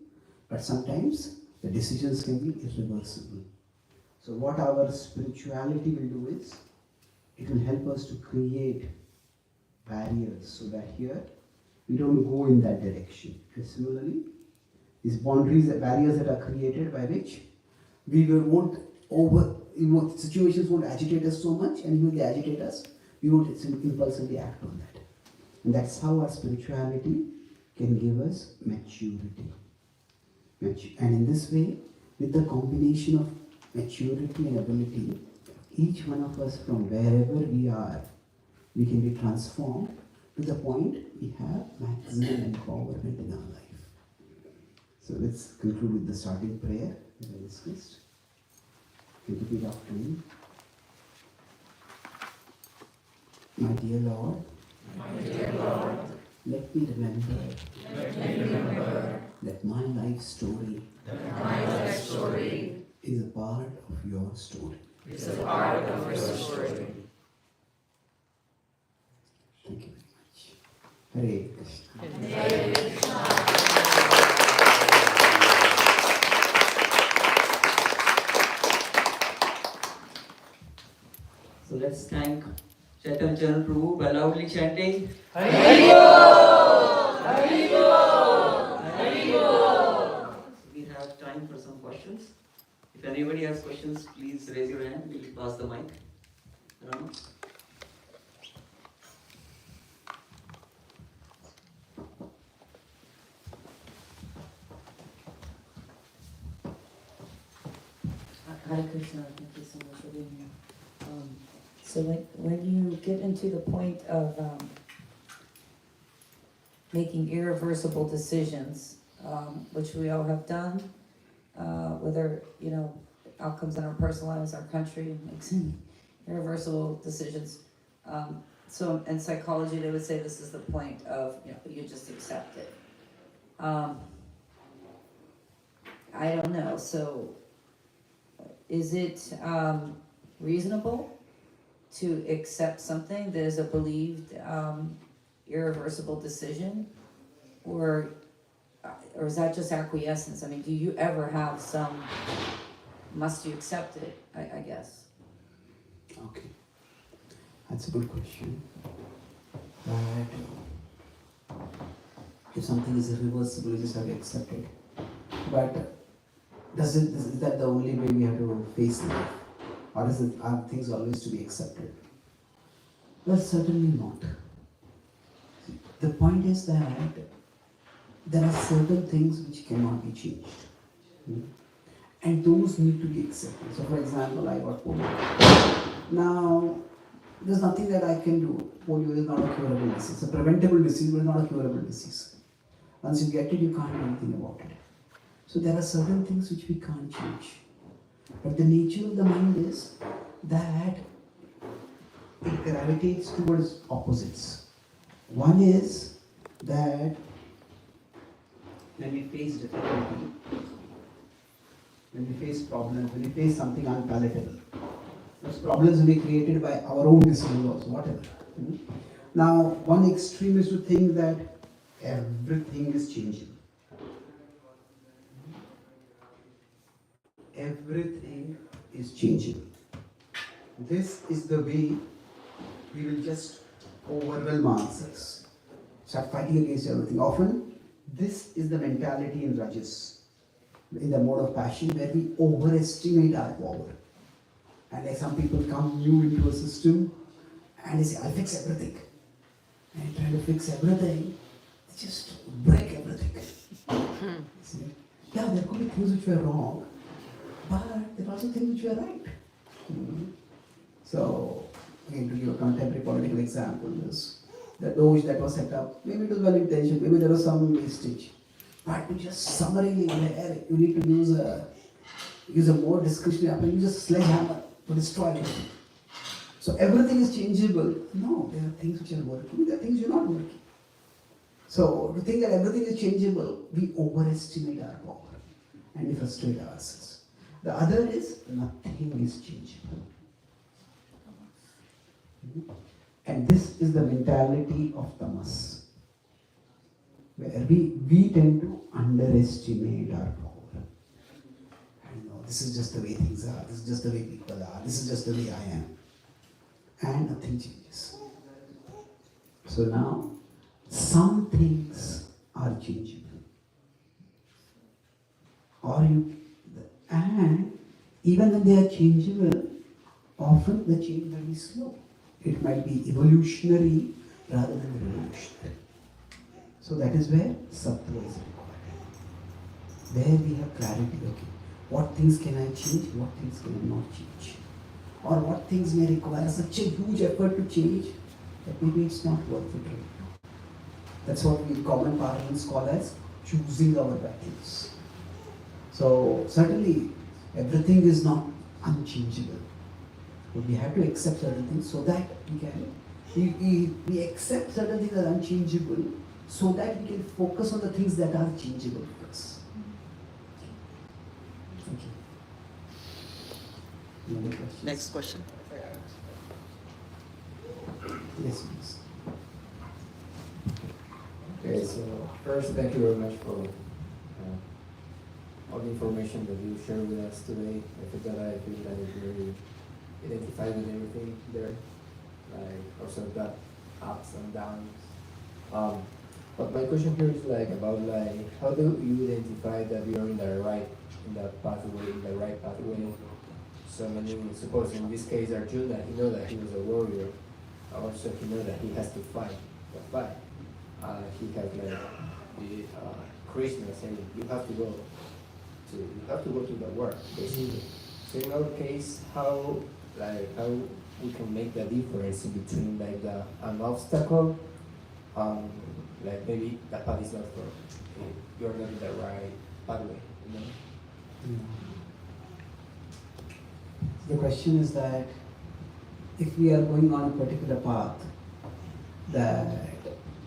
Speaker 1: but sometimes the decisions can be irreversible. So what our spirituality will do is, it will help us to create barriers so that here we don't go in that direction. And similarly, these boundaries, the barriers that are created by which we won't situations won't agitate us so much, and when they agitate us, we won't impulsively act on that. And that's how our spirituality can give us maturity. And in this way, with the combination of maturity and ability, each one of us from wherever we are, we can be transformed to the point we have maximum empowerment in our life. So let's conclude with the starting prayer that I discussed. Can you repeat after me? My dear Lord, let me remember that my life story is a part of your story. Thank you very much. Hare Krishna.
Speaker 6: So let's thank Caitanya Charan Prabhu by loudly chanting We have time for some questions. If anybody has questions, please raise your hand. We'll pass the mic around.
Speaker 7: Hare Krishna, thank you so much for being here. So when you get into the point of making irreversible decisions, which we all have done, whether, outcomes in our personal lives, our country makes irreversible decisions. So in psychology, they would say this is the point of, you just accept it. I don't know, so is it reasonable to accept something that is a believed irreversible decision, or is that just acquiescence? I mean, do you ever have must you accept it, I guess?
Speaker 1: Okay, that's a good question. But if something is irreversible, you just have to accept it. But is that the only way we have to face life? Or are things always to be accepted? Well, certainly not. The point is that there are certain things which cannot be changed. And those need to be accepted. So for example, I got polio. Now, there's nothing that I can do. Polio is not a curable disease. It's a preventable disease, but not a curable disease. Once you get it, you can't do anything about it. So there are certain things which we can't change. But the nature of the mind is that it gravitates towards opposites. One is that when we face difficulty, when we face problems, when we face something unpalatable, those problems will be created by our own decisions also, whatever. Now, one extreme is to think that everything is changing. Everything is changing. This is the way we will just overwhelm ourselves, start fighting against everything. Often, this is the mentality in Rajas, in the mode of passion, where we overestimate our power. And like some people come new into a system and they say, I'll fix everything. And trying to fix everything, just break everything. See? Yeah, there could be things which were wrong, but there are also things which were right. So, again, to give a contemporary political example, the Doge that was set up, maybe it was well intentioned, maybe there was some wastage. But to just summarily where you need to use a more discretionary weapon, use a sledgehammer to destroy everything. So everything is changeable. No, there are things which are working, there are things which are not working. So to think that everything is changeable, we overestimate our power and we frustrate ourselves. The other is nothing is changeable. And this is the mentality of tamas, where we tend to underestimate our power. And no, this is just the way things are, this is just the way people are, this is just the way I am. And nothing changes. So now, some things are changeable. And even when they are changeable, often the change will be slow. It might be evolutionary rather than revolutionary. So that is where sattva is required. There we have clarity, okay, what things can I change, what things can I not change. Or what things may require such a huge effort to change that maybe it's not worth it right now. That's what we common parlance call as choosing our battles. So certainly everything is not unchangeable. But we have to accept certain things so that we accept certain things that are unchangeable so that we can focus on the things that are changeable for us. Thank you. Any other questions?
Speaker 6: Next question.
Speaker 1: Yes, please.
Speaker 3: Okay, so first, thank you very much for all the information that you shared with us today. I think that I feel like very identified with everything there, like also got ups and downs. But my question here is like about like how do you identify that you're in the right pathway? So many suppose in this case Arjuna, he know that he was a warrior. Also he know that he has to fight the fight. He has like the Krishna saying you have to go to the work basically. So in our case, how we can make the difference in between like an obstacle, like maybe the path is not for you're not in the right pathway, you know?
Speaker 1: The question is that if we are going on a particular path, that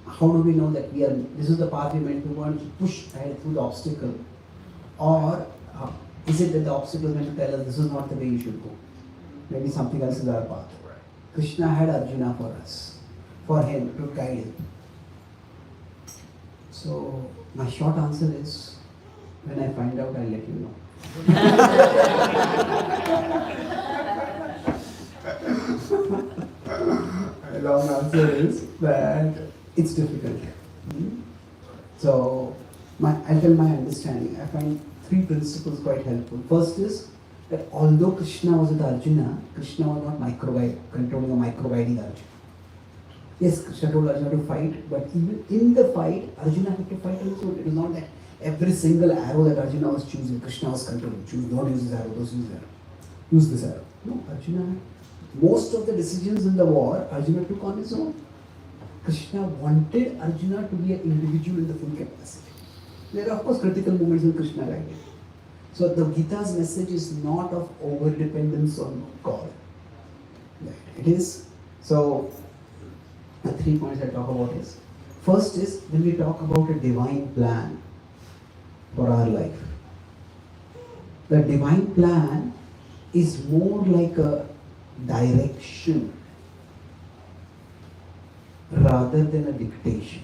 Speaker 1: how do we know that this is the path we meant to want to push ahead through the obstacle, or is it that the obstacle is meant to tell us this is not the way you should go? Maybe something else is our path. Krishna had Arjuna for us, for him to guide him. So my short answer is, when I find out, I'll let you know. The long answer is that it's difficult. So I'll tell my understanding. I find three principles quite helpful. First is that although Krishna was with Arjuna, Krishna was not controlling or microguiding Arjuna. Yes, Krishna told Arjuna to fight, but even in the fight, Arjuna had to fight on his own. It was not that every single arrow that Arjuna was choosing, Krishna was controlling. Don't use this arrow, don't use this arrow. Use this arrow. No, Arjuna, most of the decisions in the war, Arjuna took on his own. Krishna wanted Arjuna to be an individual in the full capacity. There are of course critical moments when Krishna guided. So the Gita's message is not of over-dependence on God. It is. So the 3 points I talk about is, first is when we talk about a divine plan for our life. The divine plan is more like a direction rather than a dictation.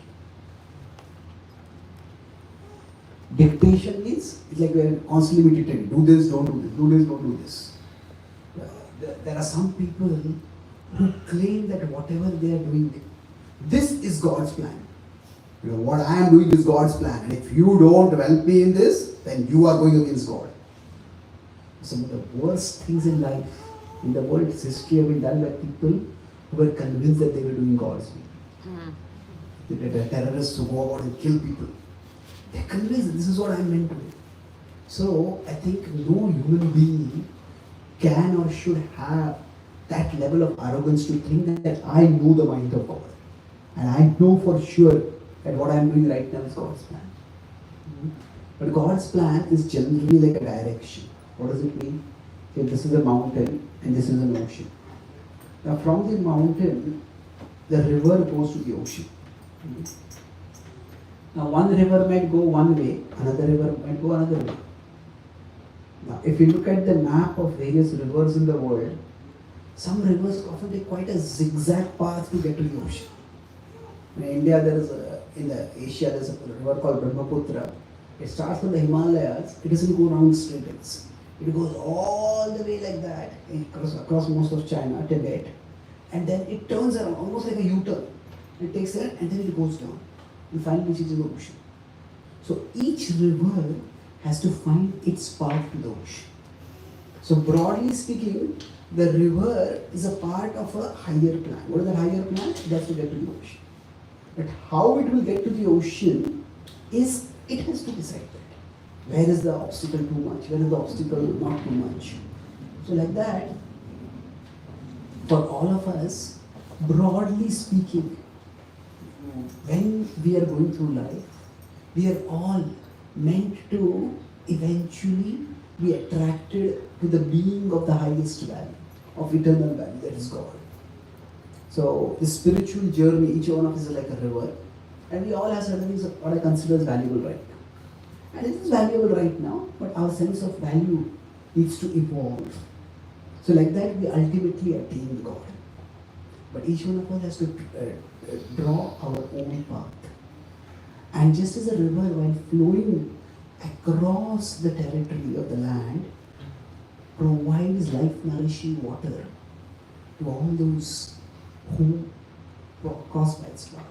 Speaker 1: Dictation means it's like we're constantly dictating, do this, don't do this, do this, don't do this. There are some people who claim that whatever they are doing, this is God's plan. You know, what I am doing is God's plan, and if you don't help me in this, then you are going against God. Some of the worst things in life, in the world's history, have been done by people who were convinced that they were doing God's will. The terrorists who go out and kill people. They're convinced this is what I'm meant to do. So I think no human being can or should have that level of arrogance to think that I know the mind of God. And I know for sure that what I'm doing right now is God's plan. But God's plan is generally like a direction. What does it mean? Okay, this is a mountain and this is an ocean. Now from the mountain, the river goes to the ocean. Now one river might go one way, another river might go another way. Now if you look at the map of various rivers in the world, some rivers often take quite a zigzag path to get to the ocean. In India, in Asia, there is a river called Brahmaputra. It starts from the Himalayas. It doesn't go around straight. It goes all the way like that across most of China, Tibet, and then it turns around almost like a U-turn. It takes it and then it goes down and finally reaches the ocean. So each river has to find its path to the ocean. So broadly speaking, the river is a part of a higher plan. What is the higher plan? It has to get to the ocean. But how it will get to the ocean is, it has to decide that. Where is the obstacle too much? Where is the obstacle not too much? So like that, for all of us, broadly speaking, when we are going through life, we are all meant to eventually be attracted to the being of the highest value, of eternal value, that is God. So the spiritual journey, each one of us is like a river, and we all have certain things of what I consider as valuable right now. And it is valuable right now, but our sense of value needs to evolve. So like that, we ultimately attain God. But each one of us has to draw our own path. And just as a river, while flowing across the territory of the land, provides life-nourishing water to all those who cross by its path.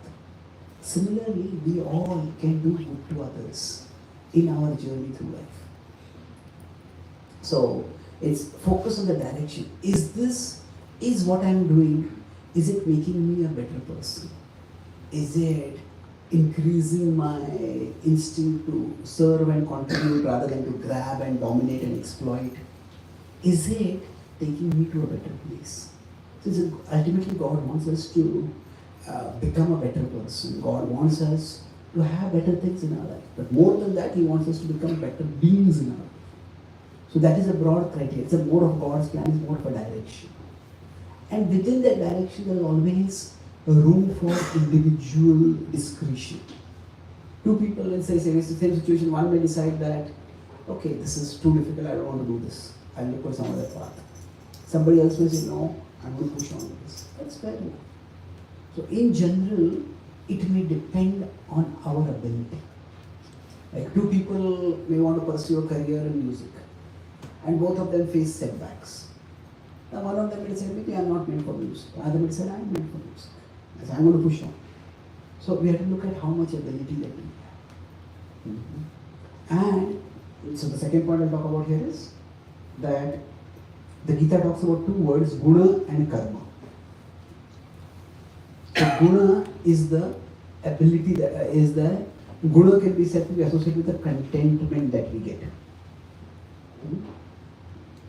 Speaker 1: Similarly, we all can do good to others in our journey through life. So it's focus on the direction. Is what I'm doing, is it making me a better person? Is it increasing my instinct to serve and contribute rather than to grab and dominate and exploit? Is it taking me to a better place? So ultimately, God wants us to become a better person. God wants us to have better things in our life. But more than that, He wants us to become better beings in our life. So that is a broad criteria. It's a more of God's plan, it's more of a direction. And within that direction, there is always a room for individual discretion. Two people in say the same situation, one may decide that, okay, this is too difficult, I don't want to do this. I'll look for some other path. Somebody else may say, no, I'm going to push on with this. That's fair enough. So in general, it may depend on our ability. Like two people may want to pursue a career in music, and both of them face setbacks. Now one of them may say, maybe I'm not meant for music. The other may say, I'm meant for music. I say, I'm going to push on. So we have to look at how much ability that we have. And so the second point I'll talk about here is that the Gita talks about two words, guna and karma. So guna is the ability, guna can be said to be associated with the contentment that we get.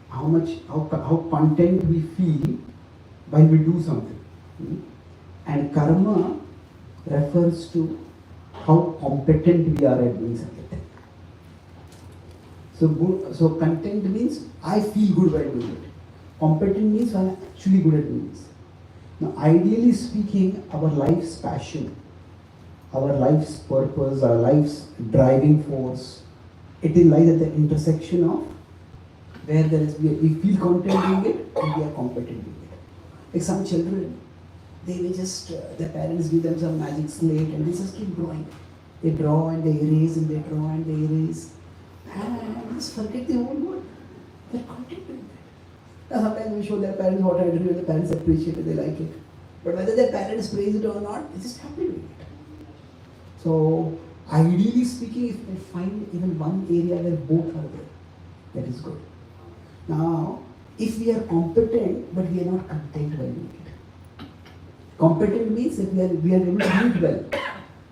Speaker 1: How content we feel while we do something. And karma refers to how competent we are at doing something. So content means I feel good while doing it. Competent means I'm actually good at doing this. Now ideally speaking, our life's passion, our life's purpose, our life's driving force, it lies at the intersection of where we feel content doing it and we are competent doing it. Like some children, they may just, their parents give them some magic slate and they just keep drawing. They draw and they erase and they draw and they erase. And just forget the whole world. They're content doing that. Now sometimes we show their parents what I drew and the parents appreciate it, they like it. But whether their parents praise it or not, they just happy doing it. So ideally speaking, if we find even one area where both are there, that is good. Now, if we are competent but we are not content while doing it. Competent means that we are able to do it well,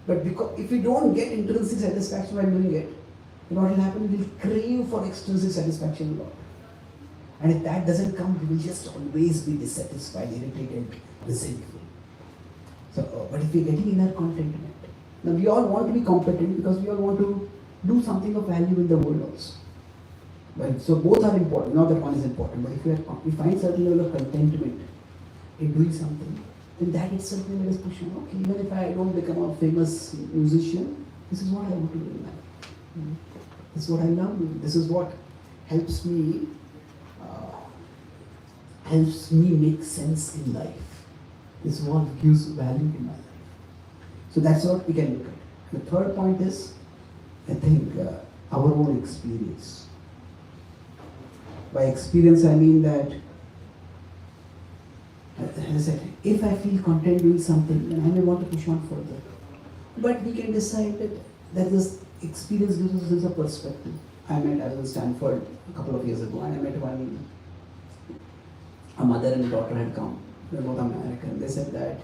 Speaker 1: But because if we don't get intrinsic satisfaction while doing it, then what will happen? We'll crave for extrinsic satisfaction a lot. And if that doesn't come, we will just always be dissatisfied, irritated, resentful. So, but if we're getting inner contentment, now we all want to be competent because we all want to do something of value in the world also. Right? So both are important, not that one is important, but if we find certain level of contentment in doing something, then that itself will let us push on. Okay, even if I don't become a famous musician, this is what I want to do in life. This is what I love doing. This is what helps me make sense in life. This is what gives value in my life. So that's what we can look at. The third point is, I think, our own experience. By experience, I mean that, as I said, if I feel content doing something, then I may want to push on further. But we can decide that this experience gives us a sense of perspective. I was in Stanford a couple of years ago, and I met a mother and daughter had come. They're both American. They said that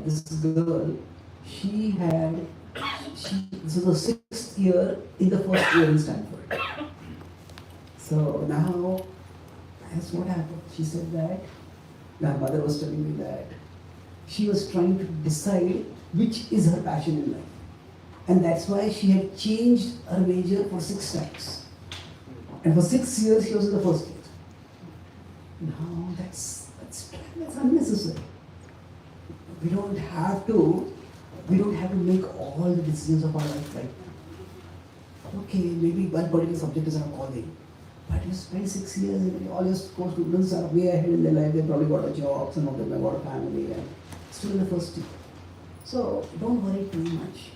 Speaker 1: this girl, this was the 6th year in the first year in Stanford. So now, that's what happened. She said that, my mother was telling me that she was trying to decide which is her passion in life. And that's why she had changed her major for 6 times. And for 6 years, she was in the first year. No, that's unnecessary. We don't have to make all the decisions of our life right now. Okay, maybe one particular subject is our calling. But you spend 6 years and all your students are way ahead in their life. They probably got a job, some of them have got a family, and still in the first year. So don't worry too much.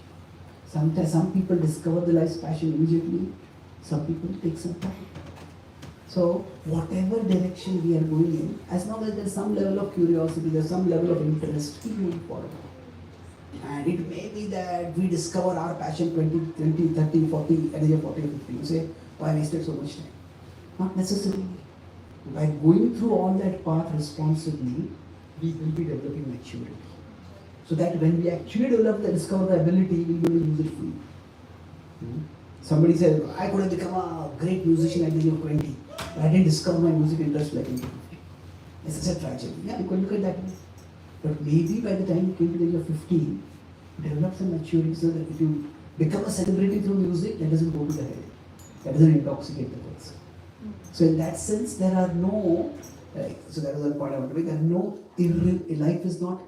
Speaker 1: Sometimes some people discover the life's passion immediately. Some people take some time. So whatever direction we are going in, as long as there's some level of curiosity, there's some level of interest, keep moving forward. And it may be that we discover our passion 20, 30, 40, at the age of 40 or 50. You say, why I wasted so much time? Not necessarily. By going through all that path responsibly, we will be developing maturity. So that when we actually discover the ability, we will use it fully. Somebody said, I could have become a great musician at the age of 20, but I didn't discover my music interest like in 50. It's such a tragedy. Yeah, you can look at that way. But maybe by the time you came to the age of 50, you develop some maturity so that if you become a celebrity through music, that doesn't go to the head. That doesn't intoxicate the person. So in that sense, there are no, so that was one point I want to make, there are no, life is not,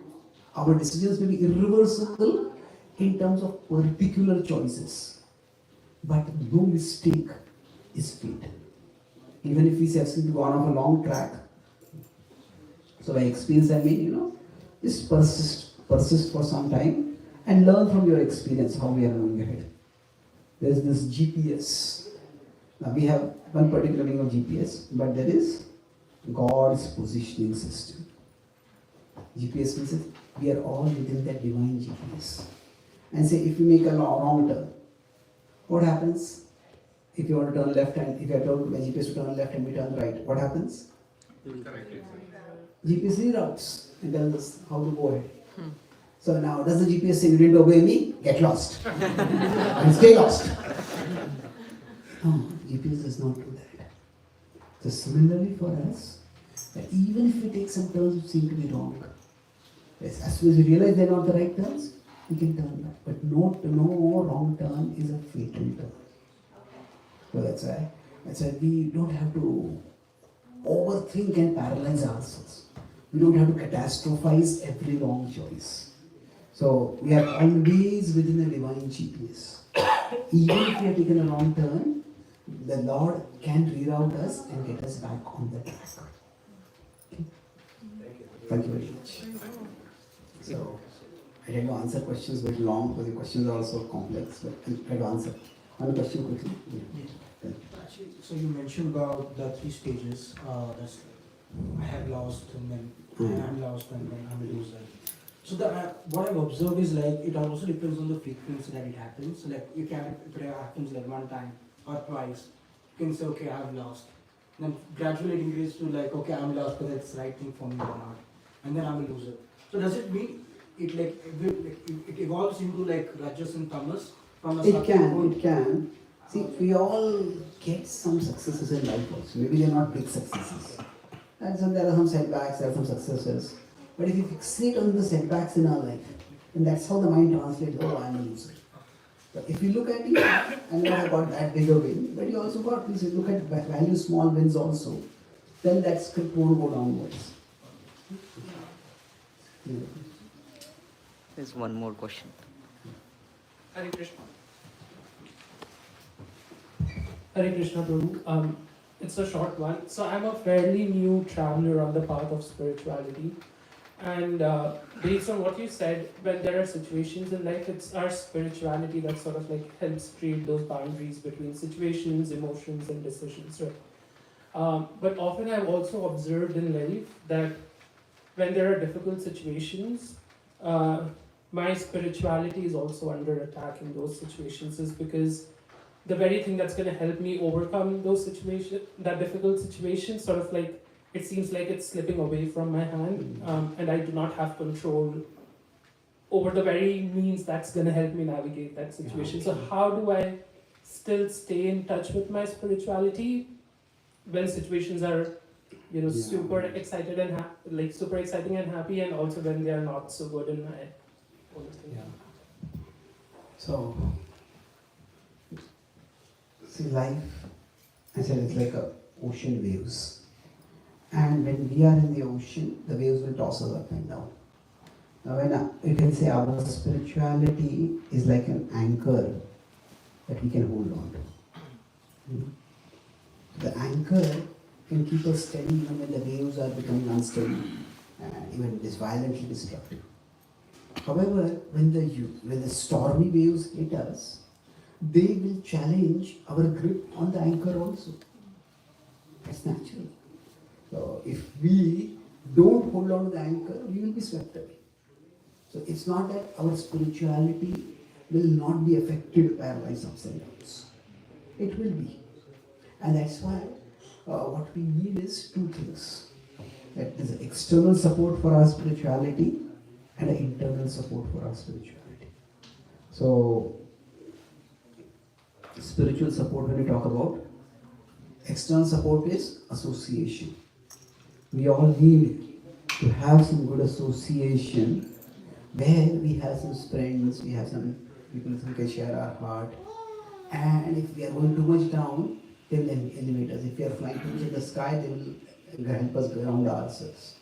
Speaker 1: our decisions may be irreversible in terms of particular choices. But no mistake is fate. Even if we have gone off a long track. So by experience, I mean, just persist for some time and learn from your experience how we are moving ahead. There is this GPS. Now we have one particular meaning of GPS, but there is God's positioning system. GPS means that we are all within that divine GPS. And say if you make a wrong turn, what happens? If you want to turn left and if you are told by GPS to turn left and we turn right, what happens? GPS reroutes and tells us how to go ahead. So now does the GPS say you didn't obey me? Get lost. And stay lost. No, GPS does not do that. So similarly for us, that even if we take some turns which seem to be wrong, yes, as soon as we realize they're not the right turns, we can turn back. But no wrong turn is a fatal turn. So that's why we don't have to overthink and paralyze ourselves. We don't have to catastrophize every wrong choice. So we are always within the divine GPS. Even if we have taken a wrong turn, the Lord can reroute us and get us back on the track. Okay. Thank you very much. So I had to answer questions very long because the questions are also complex, but I try to answer. One question quickly. Yeah.
Speaker 8: Actually, so you mentioned about the 3 stages. That's I have lost, and then I am lost, and then I'm a loser. So what I've observed is like it also depends on the frequency that it happens. So like if it happens like one time or twice, you can say okay, I've lost. Then gradually it increases to like okay, I'm lost, but that's the right thing for me or not, and then I'm a loser. So does it mean it evolves into like Rajas and Tamas from a
Speaker 1: It
Speaker 8: certain
Speaker 1: can,
Speaker 8: point.
Speaker 1: it can. See, we all get some successes in life also. Maybe they're not big successes. And so there are some setbacks, there are some successes. But if you fixate on the setbacks in our life, and that's how the mind translates, oh, I'm a loser. But if you look at it, and you have got that bigger win, but you also got, if you look at value small wins also, then that script won't go downwards. Yeah.
Speaker 6: There's one more question.
Speaker 9: Hare Krishna. Hare Krishna Prabhu. It's a short one. So I'm a fairly new traveler on the path of spirituality. And based on what you said, when there are situations in life, it's our spirituality that sort of like helps create those boundaries between situations, emotions, and decisions, right? But often I've also observed in life that when there are difficult situations, my spirituality is also under attack in those situations, is because the very thing that's going to help me overcome those situations, that difficult situation, sort of like, it seems like it's slipping away from my hand, and I do not have control over the very means that's going to help me navigate that situation. So how do I still stay in touch with my spirituality when situations are, you know, super excited and like super exciting and happy, and also when they are not so good in my own thing?
Speaker 1: Yeah. So, see, life, I said, it's like a ocean waves. And when we are in the ocean, the waves will toss us up and down. Now, when you can say our spirituality is like an anchor that we can hold on to. The anchor can keep us steady even when the waves are becoming unsteady and even violently destructive. However, when the stormy waves hit us, they will challenge our grip on the anchor also. That's natural. So if we don't hold on to the anchor, we will be swept away. So it's not that our spirituality will not be affected by our life's ups and downs. It will be. And that's why what we need is two things. That is external support for our spirituality and an internal support for our spirituality. So spiritual support, when we talk about, external support is association. We all need to have some good association where we have some friends, we have some people who can share our heart, and if we are going too much down, they will elevate us. If we are flying too much in the sky, they will help us ground ourselves.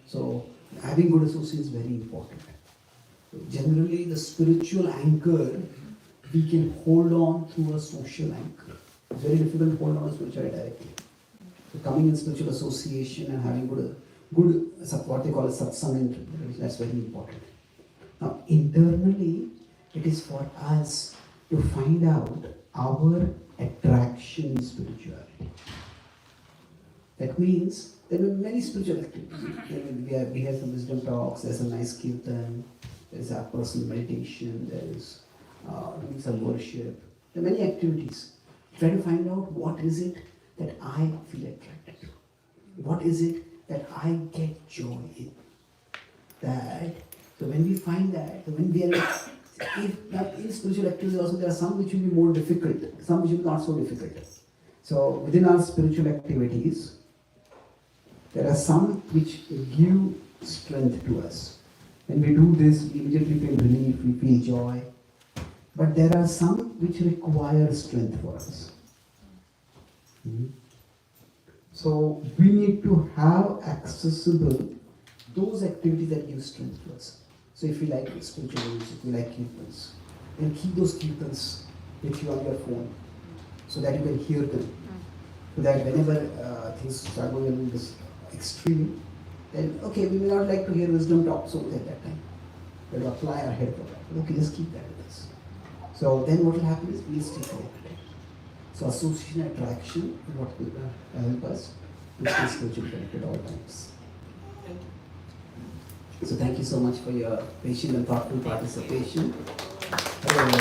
Speaker 1: So having good association is very important. Generally, the spiritual anchor we can hold on through a social anchor. It's very difficult to hold on to spirituality directly. So coming in spiritual association and having good what they call a satsang, that's very important. Now internally, it is for us to find out our attraction in spirituality. That means there are many spiritual activities. We have some wisdom talks, there's a nice kirtan, there's a personal meditation, there is doing some worship. There are many activities. Try to find out what is it that I feel attracted to. What is it that I get joy in? So when we find that, when we are in spiritual activities also, there are some which will be more difficult, some which will be not so difficult. So within our spiritual activities, there are some which give strength to us. When we do this, we immediately feel relief, we feel joy. But there are some which require strength for us. So we need to have accessible those activities that give strength to us. So if you like spiritual music, if you like kirtans, then keep those kirtans with you on your phone so that you can hear them. So that whenever things start going in this extreme, then okay, we may not like to hear wisdom talk so at that time. We'll apply our head for that. Okay, just keep that with us. So then what will happen is we'll stay connected. So association and attraction is what will help us to stay spiritually connected at all times. So thank you so much for your patient and thoughtful participation. Thank you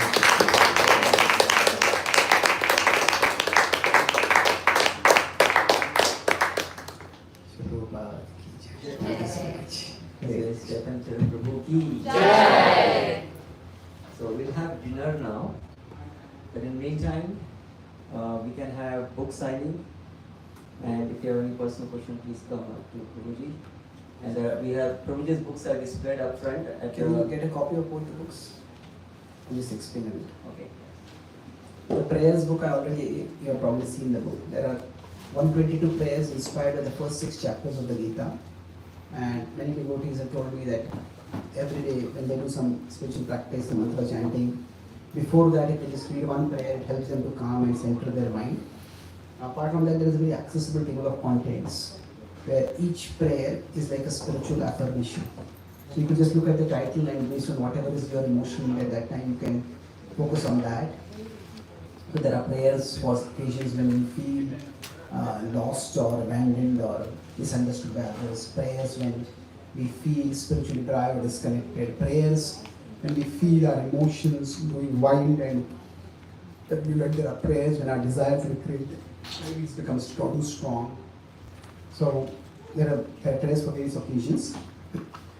Speaker 1: so much. Hare
Speaker 6: Says Caitanya Charan Prabhu ki. So we'll have dinner now. But in the meantime, we can have book signing. And if you have any personal question, please come up to Prabhuji. And we have Prabhuji's books are displayed up front.
Speaker 1: Can you get a copy of both the books? I'll just explain a bit.
Speaker 6: Okay.
Speaker 1: The prayers book, you have probably seen the book. There are 122 prayers inspired by the first 6 chapters of the Gita. And many devotees have told me that every day when they do some spiritual practice, the mantra chanting, before that if they just read one prayer, it helps them to calm and center their mind. Apart from that, there is a very accessible table of contents where each prayer is like a spiritual affirmation. So you could just look at the title and based on whatever is your emotion at that time, you can focus on that. But there are prayers for occasions when you feel lost or abandoned or misunderstood by others. Prayers when we feel spiritually dry or disconnected. Prayers when we feel our emotions going wild and there are prayers when our desires and cravings become too strong. So there are prayers for various occasions.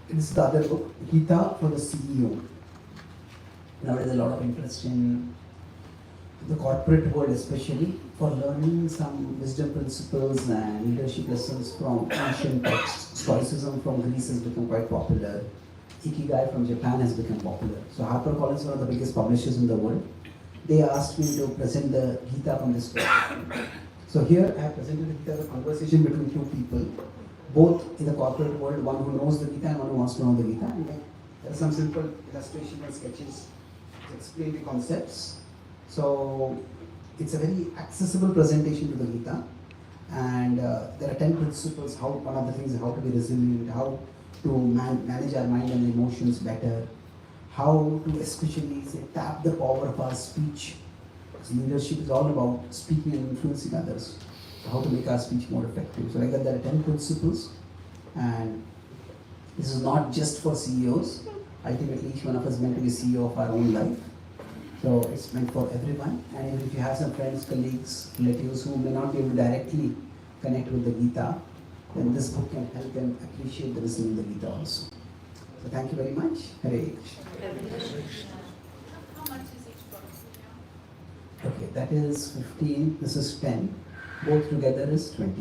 Speaker 1: This is the other book, Gita for the CEO. Now there is a lot of interest in the corporate world, especially for learning some wisdom principles and leadership lessons from ancient texts. Stoicism from Greece has become quite popular. Ikigai from Japan has become popular. So HarperCollins, one of the biggest publishers in the world, they asked me to present the Gita from this perspective. So here I have presented the Gita as a conversation between 2 people, both in the corporate world, one who knows the Gita and one who wants to know the Gita. And there are some simple illustrations and sketches to explain the concepts. So it's a very accessible presentation to the Gita, and there are 10 principles. One of the things is how to be resilient, how to manage our mind and emotions better, how to especially tap the power of our speech. Because leadership is all about speaking and influencing others. So how to make our speech more effective. So like that, there are 10 principles, and this is not just for CEOs. Ultimately, each one of us is meant to be CEO of our own life. So it's meant for everyone, and even if you have some friends, colleagues, relatives who may not be able to directly connect with the Gita, then this book can help them appreciate the wisdom in the Gita also. So thank you very much. Hare Krishna.
Speaker 10: How much is each book?
Speaker 1: Okay, that is 15, this is 10. Both together is 20.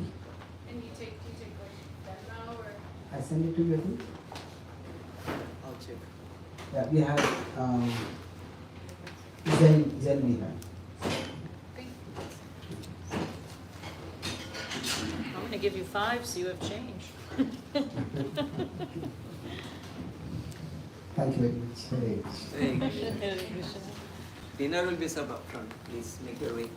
Speaker 10: And you take like 10 now or?
Speaker 1: I send it to you, I think.
Speaker 6: I'll check.
Speaker 1: Yeah, we have Zen we have.
Speaker 5: I'm going to give you 5 so you have change.
Speaker 1: Thank you very much. Hare Krishna.
Speaker 6: Dinner will be served up front. Please make your way.